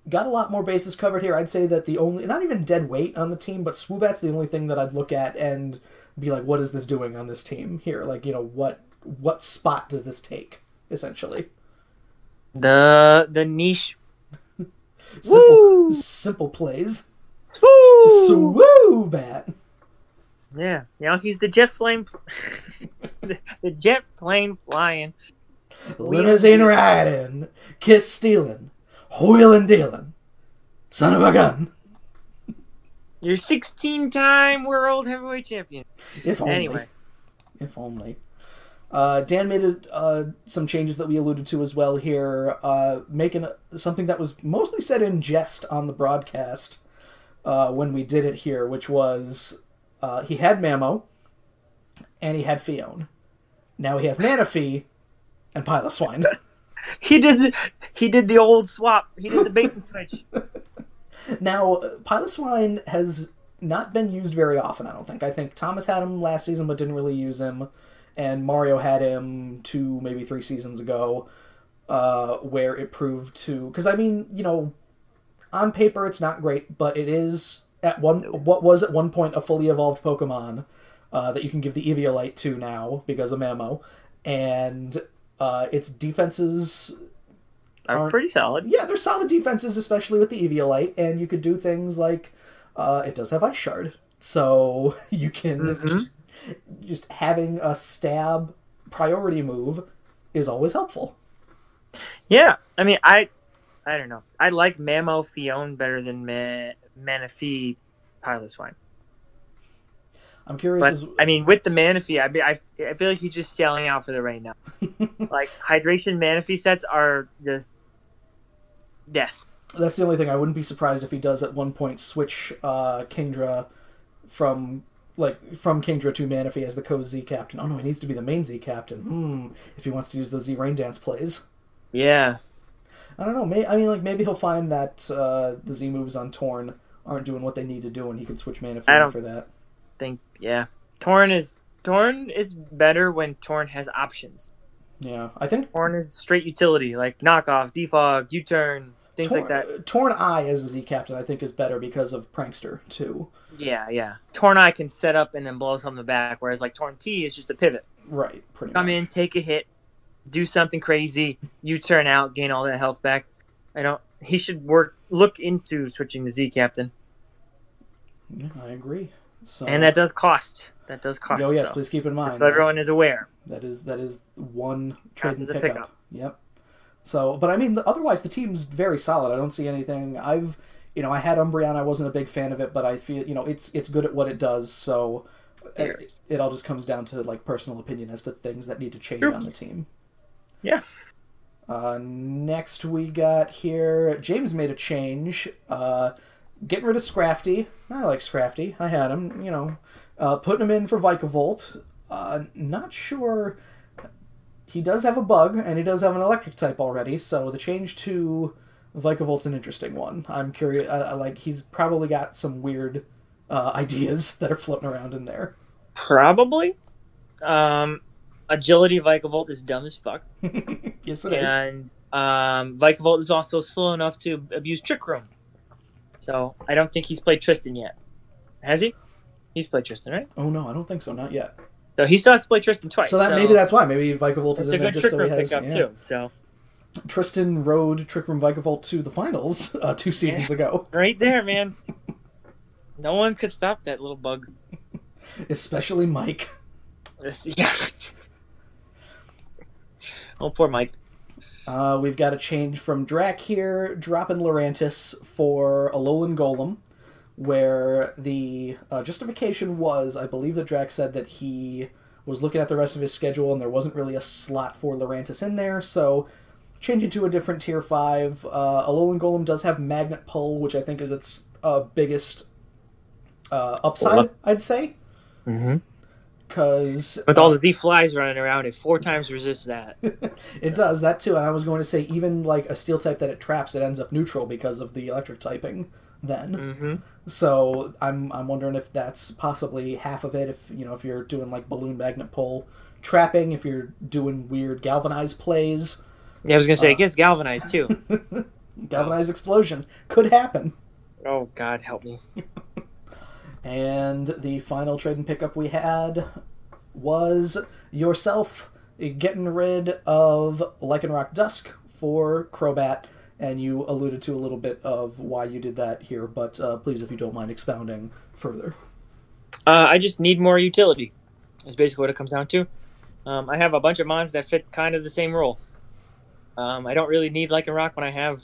got a lot more bases covered here. I'd say that the only, not even dead weight on the team, but Swoobat's the only thing that I'd look at and be like, what is this doing on this team here? Like, what spot does this take, essentially? The niche. Simple plays. Woo! Swoobat! Yeah, he's the jet flame. the jet plane flying. Limousine riding, kiss stealing, wheeling dealing, son of a gun. You're 16-time world heavyweight champion. If only. Anyway. If only. Dan made some changes that we alluded to as well here, making something that was mostly said in jest on the broadcast when we did it here, which was he had Mamo and he had Fione. Now he has Manaphy and Piloswine. He did the old swap. He did the bait and switch. Now, Piloswine has not been used very often, I don't think. I think Thomas had him last season but didn't really use him. And Mario had him 2, maybe 3 seasons ago, where it proved to... Because, I mean, on paper it's not great, but it is, what was at one point a fully evolved Pokemon that you can give the Eviolite to now because of Mamo. And its defenses are pretty solid. Yeah, they're solid defenses, especially with the Eviolite, and you could do things like, it does have Ice Shard, So you can Mm-hmm. just having a stab priority move is always helpful. Yeah, I mean, I don't know. I like Mamo Fion better than Manaphy Pilot Swine. I'm curious But as I mean, with the Manaphy, I feel like he's just selling out for the right now. Like hydration Manaphy sets are just death. that's the only thing. I wouldn't be surprised if he does at one point switch Kingdra from from Kingdra to Manaphy as the co-Z captain. Oh no, he needs to be the main Z captain. If he wants to use the Z Rain Dance plays. Yeah, I don't know. Maybe he'll find that the Z moves on Torn aren't doing what they need to do, and he can switch Manaphy I in don't for that. think. Yeah, Torn is better when Torn has options. Yeah, I think Torn is straight utility, like knockoff, defog, U-turn, things like that. Torn Eye as a Z captain I think is better because of Prankster too. Yeah. Torn Eye can set up and then blow something back, whereas like Torn T is just a pivot. Right, pretty Come much. in, take a hit, do something crazy, U-turn out, gain all that health back. He should look into switching the Z captain. Yeah, I agree. So, And that does cost. oh yes, though. please keep in mind So everyone is aware. that is one trade and Counts as a pickup. Yep. So, but I mean, otherwise the team's very solid. I don't see anything. I had Umbreon. I wasn't a big fan of it, but I feel it's good at what it does. So it all just comes down to like personal opinion as to things that need to change on the team. Yeah. Next we got here. James made a change. Getting rid of Scrafty. I like Scrafty. I had him. Putting him in for Vikavolt. Not sure. He does have a bug, and he does have an electric type already, so the change to Vikavolt's an interesting one. I'm curious. He's probably got some weird ideas that are floating around in there. Probably. Agility Vikavolt is dumb as fuck. Yes, it is. And Vikavolt is also slow enough to abuse Trick Room. So I don't think he's played Tristan yet. Has he? He's played Tristan, right? Oh no, I don't think so. Not yet. So he still has to play Tristan twice. So maybe that's why. Maybe Vikavolt is it's a in there good just Trick so Room he has. pickup too. So Tristan rode Trick Room Vikavolt to the finals 2 seasons ago. Right there, man. No one could stop that little bug. Especially Mike. Yeah. Oh, poor Mike. We've got a change from Drac here, dropping Lurantis for Alolan Golem, where the justification was, I believe that Drac said that he was looking at the rest of his schedule and there wasn't really a slot for Lurantis in there, so changing to a different Tier 5. Alolan Golem does have Magnet Pull, which I think is its biggest upside, I'd say. Mm-hmm. Because with all the Z flies running around, it 4 times resists that. It does that too, and I was going to say even like a steel type that it traps, it ends up neutral because of the electric typing. Then, so I'm wondering if that's possibly half of it. If you're doing like balloon magnet pull trapping, if you're doing weird galvanized plays. Yeah, I was gonna say it gets galvanized too. Galvanized explosion could happen. Oh God, help me. And the final trade and pickup we had was yourself getting rid of Lycanroc Dusk for Crobat, and you alluded to a little bit of why you did that here, but please, if you don't mind expounding further. I just need more utility. That's basically what it comes down to. I have a bunch of mons that fit kind of the same role. I don't really need Lycanroc when I have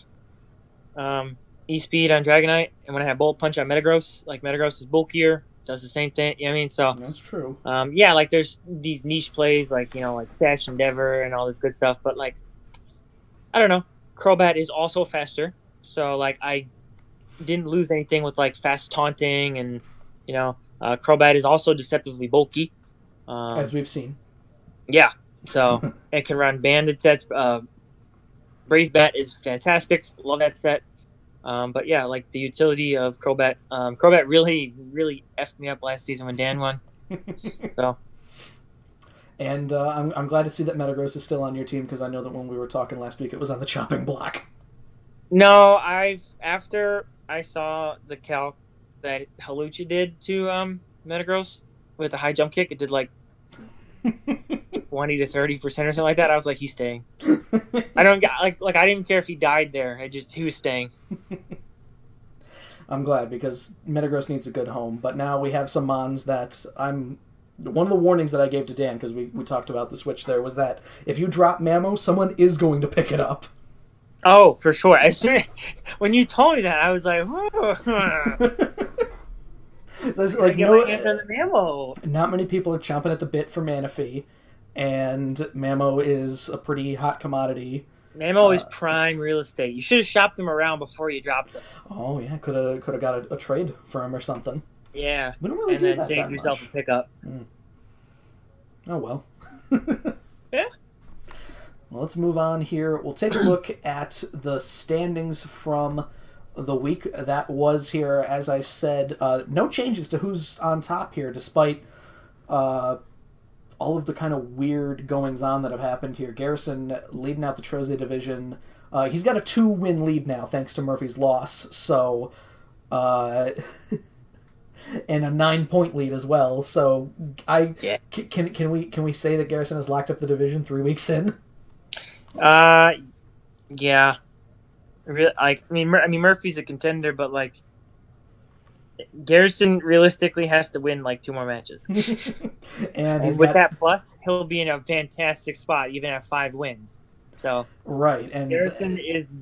E-Speed on Dragonite, and when I have Bolt Punch on Metagross. Like, Metagross is bulkier, does the same thing. You know what I mean? So That's true. Yeah, like, there's these niche plays, like, like Sash Endeavor and all this good stuff, but, like, I don't know. Crobat is also faster, so, like, I didn't lose anything with, like, fast taunting, and, Crobat is also deceptively bulky. As we've seen. Yeah, so it can run banded sets. Brave Bat is fantastic. Love that set. But yeah, like the utility of Crobat. Crobat really, really effed me up last season when Dan won. So. And I'm glad to see that Metagross is still on your team, because I know that when we were talking last week, it was on the chopping block. No, after I saw the calc that Halucha did to Metagross with a high jump kick, it did like 20 to 30% or something like that. I was like, he's staying. I don't like I didn't care if he died there. He was staying. I'm glad, because Metagross needs a good home. But now we have some Mons that I'm... One of the warnings that I gave to Dan, because we talked about the switch there, was that if you drop Mammo, someone is going to pick it up. Oh, for sure. As soon when you told me that, I was like, There's like get my hands on the Mammo. Not many people are chomping at the bit for Manaphy, and Mammo is a pretty hot commodity. Mammo is prime real estate. You should have shopped them around before you dropped them. Oh yeah, could have got a trade for him or something. Yeah, we don't really and do then that save yourself a pickup. Oh well. Yeah. Well, let's move on here. We'll take a look at the standings from the week that was here. As I said, no changes to who's on top here, despite all of the kind of weird goings-on that have happened here. Garrison leading out the Troze division. He's got a 2-win lead now, thanks to Murphy's loss. So, and a 9-point lead as well. So, can we say that Garrison has locked up the division 3 weeks in? Yeah. I mean, Murphy's a contender, but like, Garrison realistically has to win like 2 more matches. and with that plus, he'll be in a fantastic spot, even at 5 wins. So right, and Garrison is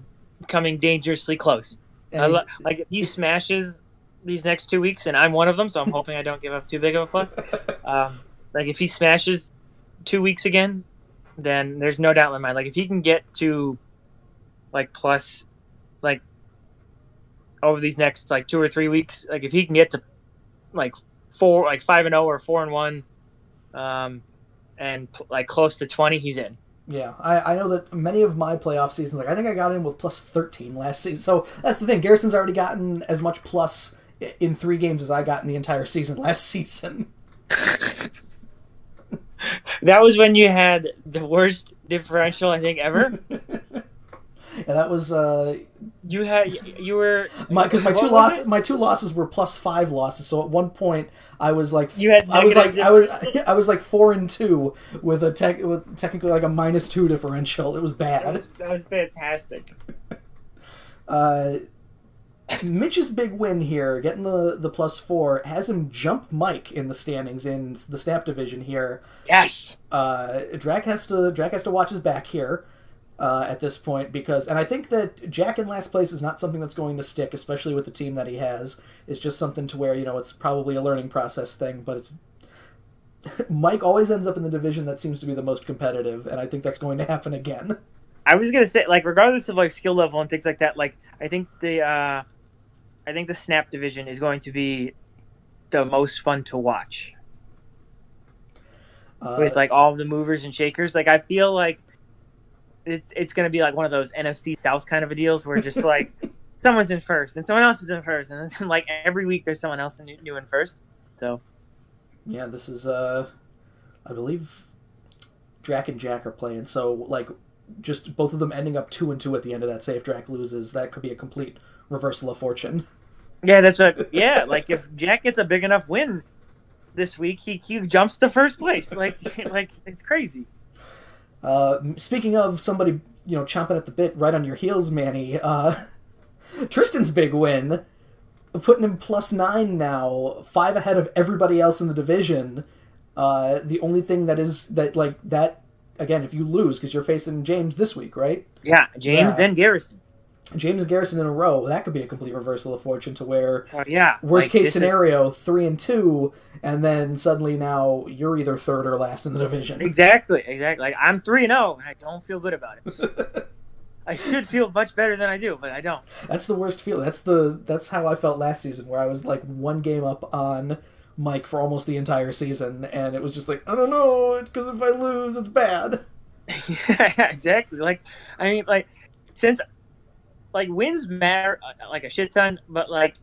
coming dangerously close. Like if he smashes these next 2 weeks, and I'm one of them, so I'm hoping I don't give up too big of a plus. Like if he smashes 2 weeks again, then there's no doubt in my mind. Like if he can get to like plus, like over these next like 2 or 3 weeks, like if he can get to like 5-0 or 4-1, and like close to 20, he's in. Yeah, I know that many of my playoff seasons, like I think I got in with plus 13 last season. So that's the thing. Garrison's already gotten as much plus in 3 games as I got in the entire season last season. That was when you had the worst differential I think ever. Yeah, that was you were because my two losses were plus 5 losses. So at one point I was like I was like 4-2 with technically like a -2 differential. It was bad. That was fantastic. Mitch's big win here, getting the +4, has him jump Mike in the standings in the Snap division here. Yes. Drac has to watch his back here. At this point, and I think that Jack in last place is not something that's going to stick, especially with the team that he has. It's just something to where, it's probably a learning process thing, but it's Mike always ends up in the division that seems to be the most competitive, and I think that's going to happen again. I was gonna say, like, regardless of like skill level and things like that, like I think the Snap division is going to be the most fun to watch with like all the movers and shakers. Like I feel like it's going to be like one of those NFC South kind of a deals where just like someone's in first and someone else is in first, and then like every week there's someone else new in first. So yeah, this is I believe Drac and Jack are playing, so like just both of them ending up 2-2 at the end of that. Say if Drac loses, that could be a complete reversal of fortune. Yeah, that's right. Yeah, like if Jack gets a big enough win this week, he jumps to first place. Like it's crazy. Speaking of somebody, chomping at the bit right on your heels, Manny, Tristan's big win, putting him +9 now, 5 ahead of everybody else in the division. The only thing that again, if you lose, because you're facing James this week, right? Yeah, James, then Garrison. James and Garrison in a row, that could be a complete reversal of fortune to where, yeah, worst case scenario, 3-2, and then suddenly now you're either third or last in the division. Exactly. Like I'm 3-0, and I don't feel good about it. I should feel much better than I do, but I don't. That's the worst feeling. That's how I felt last season, where I was like 1 game up on Mike for almost the entire season, and it was just like, I don't know, because if I lose, it's bad. Yeah, exactly. Like, I mean, like, since like wins matter like a shit ton, but like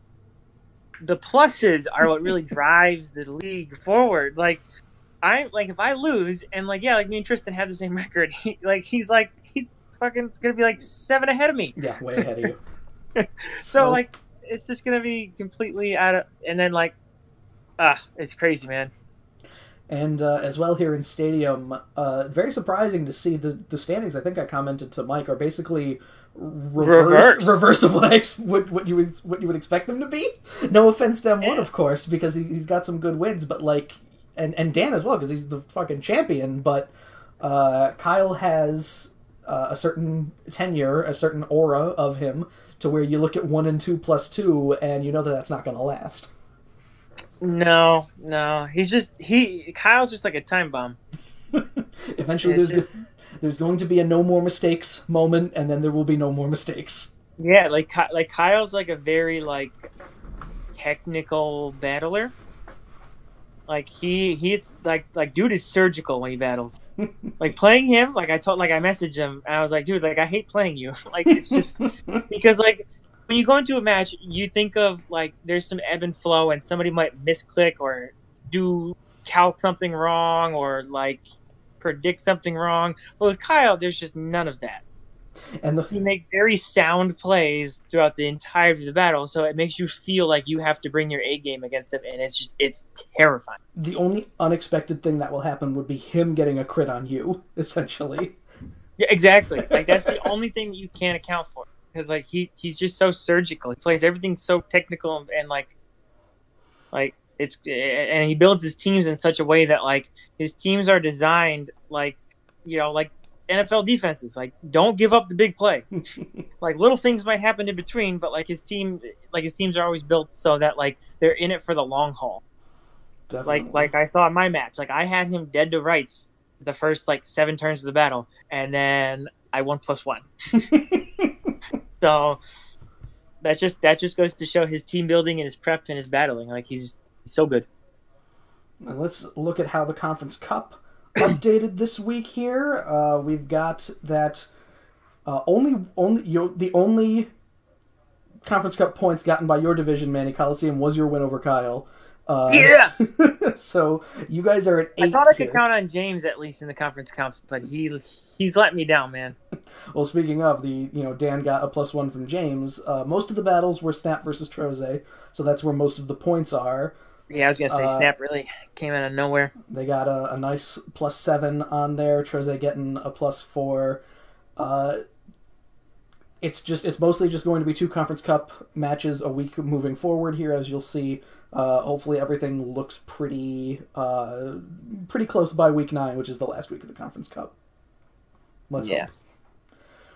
the pluses are what really drives the league forward. Like I'm like, if I lose and like, yeah, like me and Tristan have the same record, he's fucking gonna be like 7 ahead of me. Yeah, way ahead of you. So like it's just gonna be completely out of, and then like it's crazy, man. And as well here in Stadium, very surprising to see the standings. I think I commented to Mike are basically reverse of what you would expect them to be. No offense to M1, of course, because he's got some good wins, but like, and Dan as well because he's the fucking champion. But Kyle has a certain tenure, a certain aura of him, to where you look at 1 and 2 plus 2, and you know that's not going to last. No, Kyle's just like a time bomb. Eventually, there's going to be a no more mistakes moment, and then there will be no more mistakes. Yeah, like Kyle's like a very like technical battler. Like he's like dude is surgical when he battles. Like playing him, like I messaged him and I was like, dude, like I hate playing you. Like it's just because like when you go into a match, you think of like there's some ebb and flow and somebody might misclick or calc something wrong or like predict something wrong. But with Kyle, there's just none of that. And you make very sound plays throughout the entirety of the battle, so it makes you feel like you have to bring your A game against him, and it's terrifying. The only unexpected thing that will happen would be him getting a crit on you, essentially. Yeah, exactly. Like that's the only thing that you can't account for, because like he's just so surgical. He plays everything so technical and like it's, and he builds his teams in such a way that like his teams are designed like, you know, like NFL defenses, like don't give up the big play. Like little things might happen in between, but like his teams are always built so that like they're in it for the long haul. Definitely. Like I saw in my match, like I had him dead to rights the first like 7 turns of the battle, and then I won +1. So that just goes to show his team building and his prep and his battling. Like he's so good. And let's look at how the Conference Cup updated this week here. We've got that the only Conference Cup points gotten by your division, Manny Coliseum, was your win over Kyle. Yeah. So you guys are at 8. I thought I could count on James at least in the Conference Cups, but he's let me down, man. Well, speaking of Dan got a +1 from James. Most of the battles were Snap versus Troze, so that's where most of the points are. Yeah, I was going to say, Snap really came out of nowhere. They got a nice +7 on there. Troze getting a +4. It's mostly just going to be 2 Conference Cup matches a week moving forward here, as you'll see. Hopefully everything looks pretty close by week 9, which is the last week of the Conference Cup. Let's hope.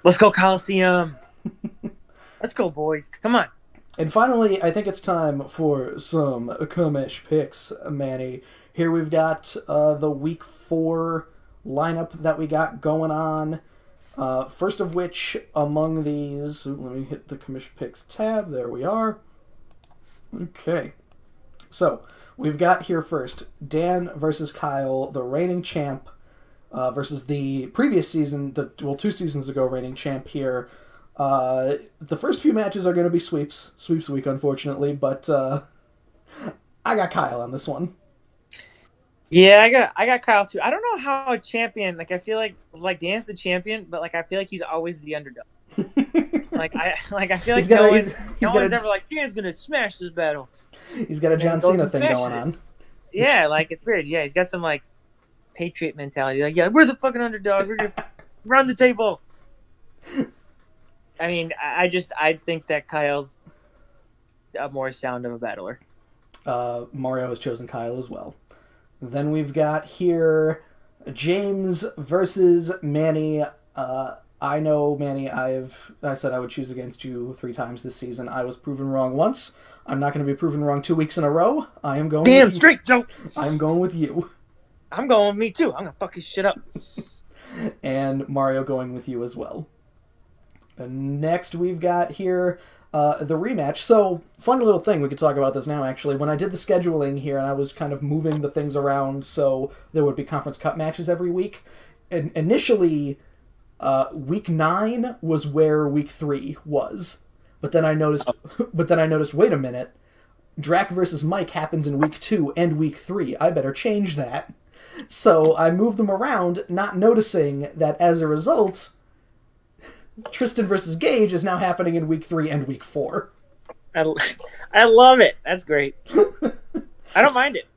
Let's go, Coliseum. Let's go, boys. Come on. And finally, I think it's time for some Kamesh Picks, Manny. Here we've got the Week 4 lineup that we got going on. First of which, among these... let me hit the Kamesh Picks tab. There we are. Okay. So, we've got here first Dan versus Kyle, the reigning champ, versus the previous season, 2 seasons ago reigning champ here. The first few matches are going to be sweeps week, unfortunately, but I got Kyle on this one. Yeah, I got Kyle too. I don't know how a champion, like I feel like Dan's the champion, but like I feel like he's always the underdog. I feel like no one's ever like Dan's gonna smash this battle. He's got a John Cena thing going on. Yeah, like it's weird. Yeah, he's got some like Patriot mentality. Like, yeah, we're the fucking underdog. We're gonna run the table. I mean, I think that Kyle's a more sound of a battler. Mario has chosen Kyle as well. Then we've got here James versus Manny. I know, Manny, I said I would choose against you 3 times this season. I was proven wrong once. I'm not going to be proven wrong 2 weeks in a row. I am going Damn straight, Joe! I'm going with you. I'm going with me, too. I'm going to fuck his shit up. And Mario going with you as well. And next we've got here the rematch. So, funny little thing, we could talk about this now, actually. When I did the scheduling here, and I was kind of moving the things around so there would be Conference Cup matches every week, and initially... week 9 was where week 3 was, but then I noticed. Wait a minute, Drac versus Mike happens in week 2 and week 3. I better change that. So I moved them around, not noticing that as a result, Tristan versus Gage is now happening in week 3 and week 4. I love it. That's great. I don't mind it.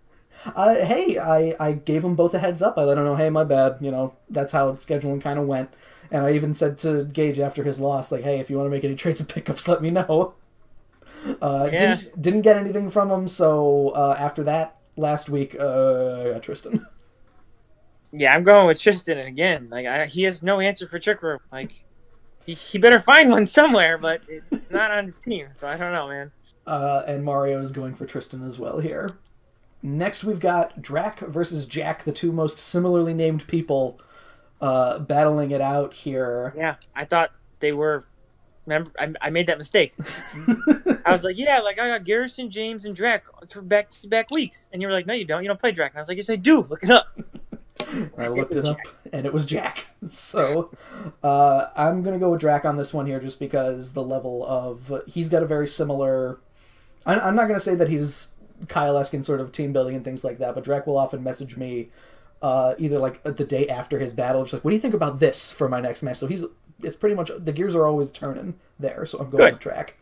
Hey, I gave them both a heads up. I let them know, hey, my bad. That's how scheduling kind of went. And I even said to Gage after his loss, like, hey, if you want to make any trades and pickups, let me know. Yeah. Didn't get anything from him. So after that last week, I got Tristan. Yeah, I'm going with Tristan again. Like he has no answer for Trick Room. Like he better find one somewhere, but it's not on his team. So I don't know, man. And Mario is going for Tristan as well here. Next, we've got Drac versus Jack, the two most similarly named people battling it out here. Yeah, I thought they were. Remember, I made that mistake. I was like, yeah, like I got Garrison, James, and Drac for back-to-back weeks, and you were like, no, you don't. You don't play Drac. And I was like, yes, I do. Look it up. I looked it up, and it was Jack. So I'm gonna go with Drac on this one here, just because the level of he's got a very similar. I'm not gonna say that he's Kyle-esque in sort of team building and things like that, but Drac will often message me either like the day after his battle, just like, what do you think about this for my next match? So it's pretty much the gears are always turning there. So I'm going with Drac.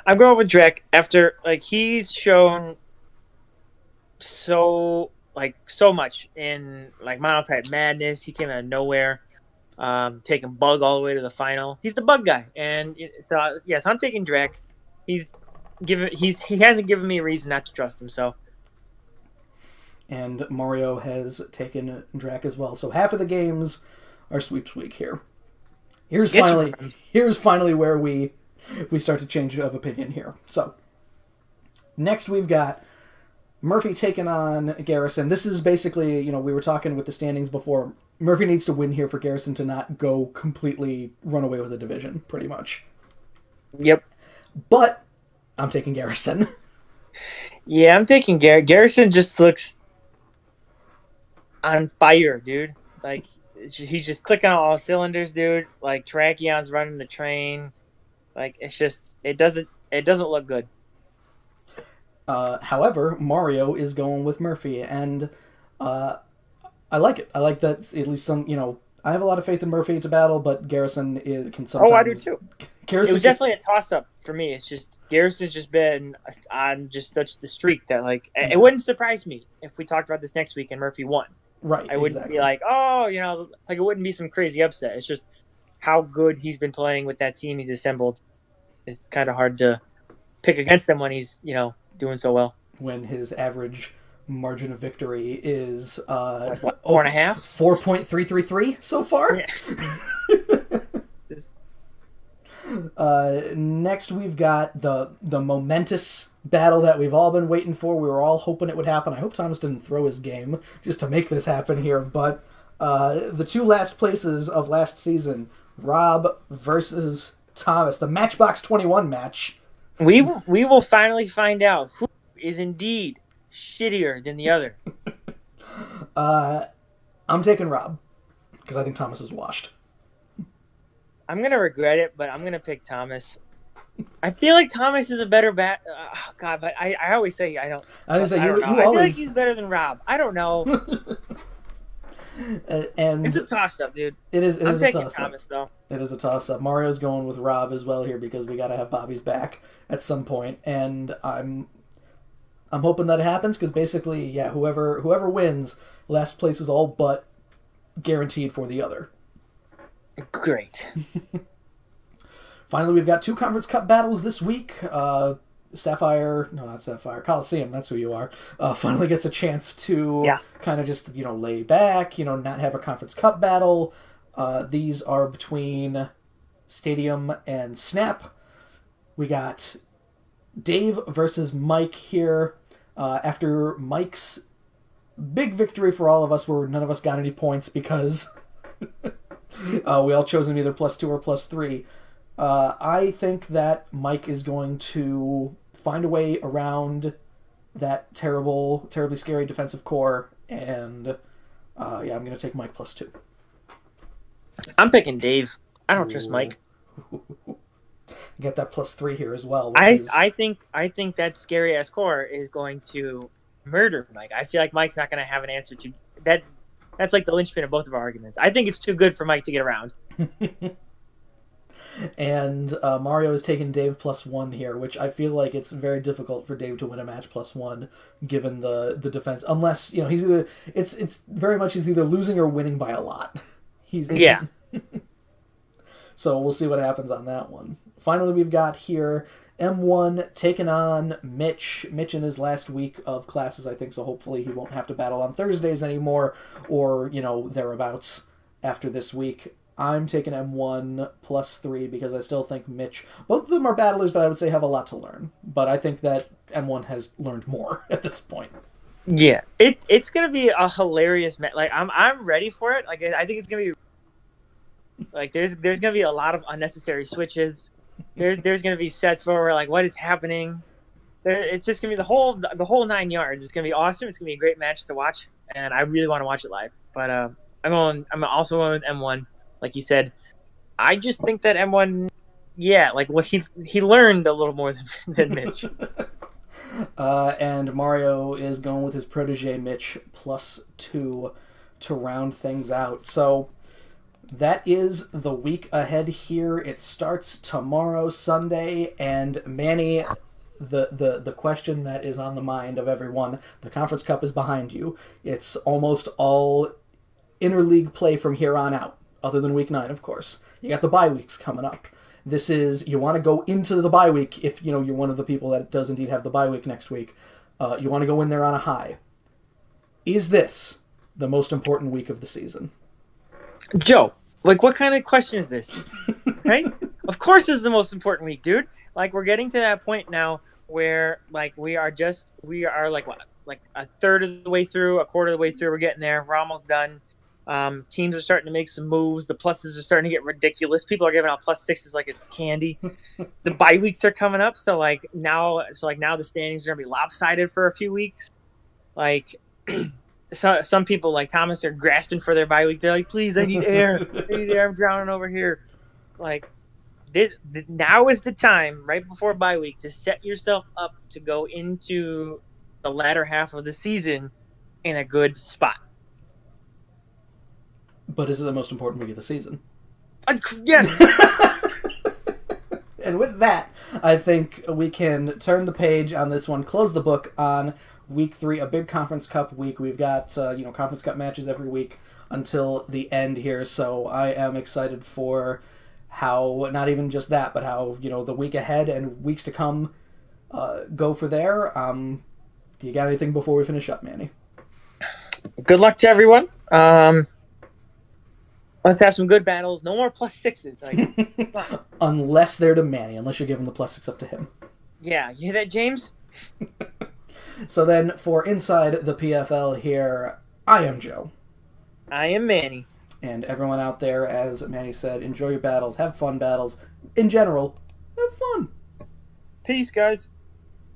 I'm going with Drac after like he's shown so much in like Monotype Madness. He came out of nowhere, taking Bug all the way to the final. He's the Bug guy, and so yes, I'm taking Drac. He hasn't given me a reason not to trust him. So, and Mario has taken Drac as well. So half of the games are sweeps week here. Here's finally where we start to change of opinion here. So next we've got Murphy taking on Garrison. This is basically, we were talking with the standings before. Murphy needs to win here for Garrison to not go completely run away with the division, pretty much. Yep. But I'm taking Garrison. Yeah, I'm taking Garrison. Just looks on fire, dude. Like he's just clicking on all cylinders, dude. Like Trachion's running the train. Like it doesn't look good. However, Mario is going with Murphy, and I like it. I like that at least some, I have a lot of faith in Murphy to battle, but Garrison can sometimes... Oh, I do too. Garrison it was definitely a toss-up for me. It's just Garrison's just been on just such the streak that, like, it wouldn't surprise me if we talked about this next week and Murphy won. Right, I wouldn't be like, oh, like it wouldn't be some crazy upset. It's just how good he's been playing with that team he's assembled. It's kind of hard to pick against him when he's, doing so well. When his average margin of victory is 4.5? 4.333 so far. Yeah. Next we've got the momentous battle that we've all been waiting for. We were all hoping it would happen. I hope Thomas didn't throw his game just to make this happen here, but the two last places of last season, Rob versus Thomas, the Matchbox 21 match. We will finally find out who is indeed shittier than the other. I'm taking Rob because I think Thomas is washed. I'm going to regret it, but I'm going to pick Thomas. I feel like Thomas is a better bat. Oh, God, but I always say I don't. I don't know. I feel like he's better than Rob. I don't know. And it's a toss-up, dude. I'm taking Thomas, though. It is a toss-up. Mario's going with Rob as well here because we got to have Bobby's back at some point, and I'm hoping that it happens because basically, yeah, whoever wins, last place is all but guaranteed for the other. Great. Finally, we've got two Conference Cup battles this week. Coliseum, that's who you are, finally gets a chance to kind of just, lay back, not have a Conference Cup battle. These are between Stadium and Snap. We got Dave versus Mike here. After Mike's big victory for all of us, where none of us got any points because we all chose him either +2 or +3. I think that Mike is going to find a way around that terribly scary defensive core, and I'm going to take Mike +2. I'm picking Dave. I don't trust Mike. Get that +3 here as well. I think that scary ass core is going to murder Mike. I feel like Mike's not going to have an answer to that. That's like the linchpin of both of our arguments. I think it's too good for Mike to get around. And Mario is taking Dave +1 here, which I feel like it's very difficult for Dave to win a match +1 given the defense. Unless, he's either it's very much he's either losing or winning by a lot. Yeah. So we'll see what happens on that one. Finally, we've got here M1 taking on Mitch. Mitch in his last week of classes, I think, so hopefully he won't have to battle on Thursdays anymore or, thereabouts after this week. I'm taking M1 +3 because I still think Mitch... Both of them are battlers that I would say have a lot to learn, but I think that M1 has learned more at this point. Yeah, it's going to be a hilarious match. Like, I'm ready for it. Like, I think it's going to be... Like, there's going to be a lot of unnecessary switches. There's going to be sets where we're like, what is happening? It's just going to be the whole 9 yards. It's going to be awesome. It's going to be a great match to watch, and I really want to watch it live. But I'm also going with M1. Like you said, I just think that M1, he learned a little more than Mitch. And Mario is going with his protege Mitch +2 to round things out. So that is the week ahead here. It starts tomorrow, Sunday, and Manny, the question that is on the mind of everyone, the Conference Cup is behind you. It's almost all interleague play from here on out, other than week 9, of course. You got the bye weeks coming up. This is, you want to go into the bye week if, you're one of the people that does indeed have the bye week next week. You want to go in there on a high. Is this the most important week of the season? Like, what kind of question is this? Right? Of course this is the most important week, dude. Like, we're getting to that point now where, like, we are like, what? Like, a third of the way through, a quarter of the way through. We're getting there. We're almost done. Teams are starting to make some moves. The pluses are starting to get ridiculous. People are giving out +6s like it's candy. The bye weeks are coming up, so now the standings are gonna be lopsided for a few weeks. Like, some people like Thomas are grasping for their bye week. They're like, please, I need air. I'm drowning over here. Like, now is the time, right before bye week, to set yourself up to go into the latter half of the season in a good spot. But is it the most important week of the season? Yes! And with that, I think we can turn the page on this one, close the book on week 3, a big Conference Cup week. We've got, Conference Cup matches every week until the end here, so I am excited for how, not even just that, but how, the week ahead and weeks to come go for there. Do you got anything before we finish up, Manny? Good luck to everyone. Let's have some good battles. No more +6s. Like, unless they're to Manny, unless you're giving the +6 up to him. Yeah, you hear that, James? So then, for Inside the PFL here, I am Joe. I am Manny. And everyone out there, as Manny said, enjoy your battles, have fun battles. In general, have fun. Peace, guys.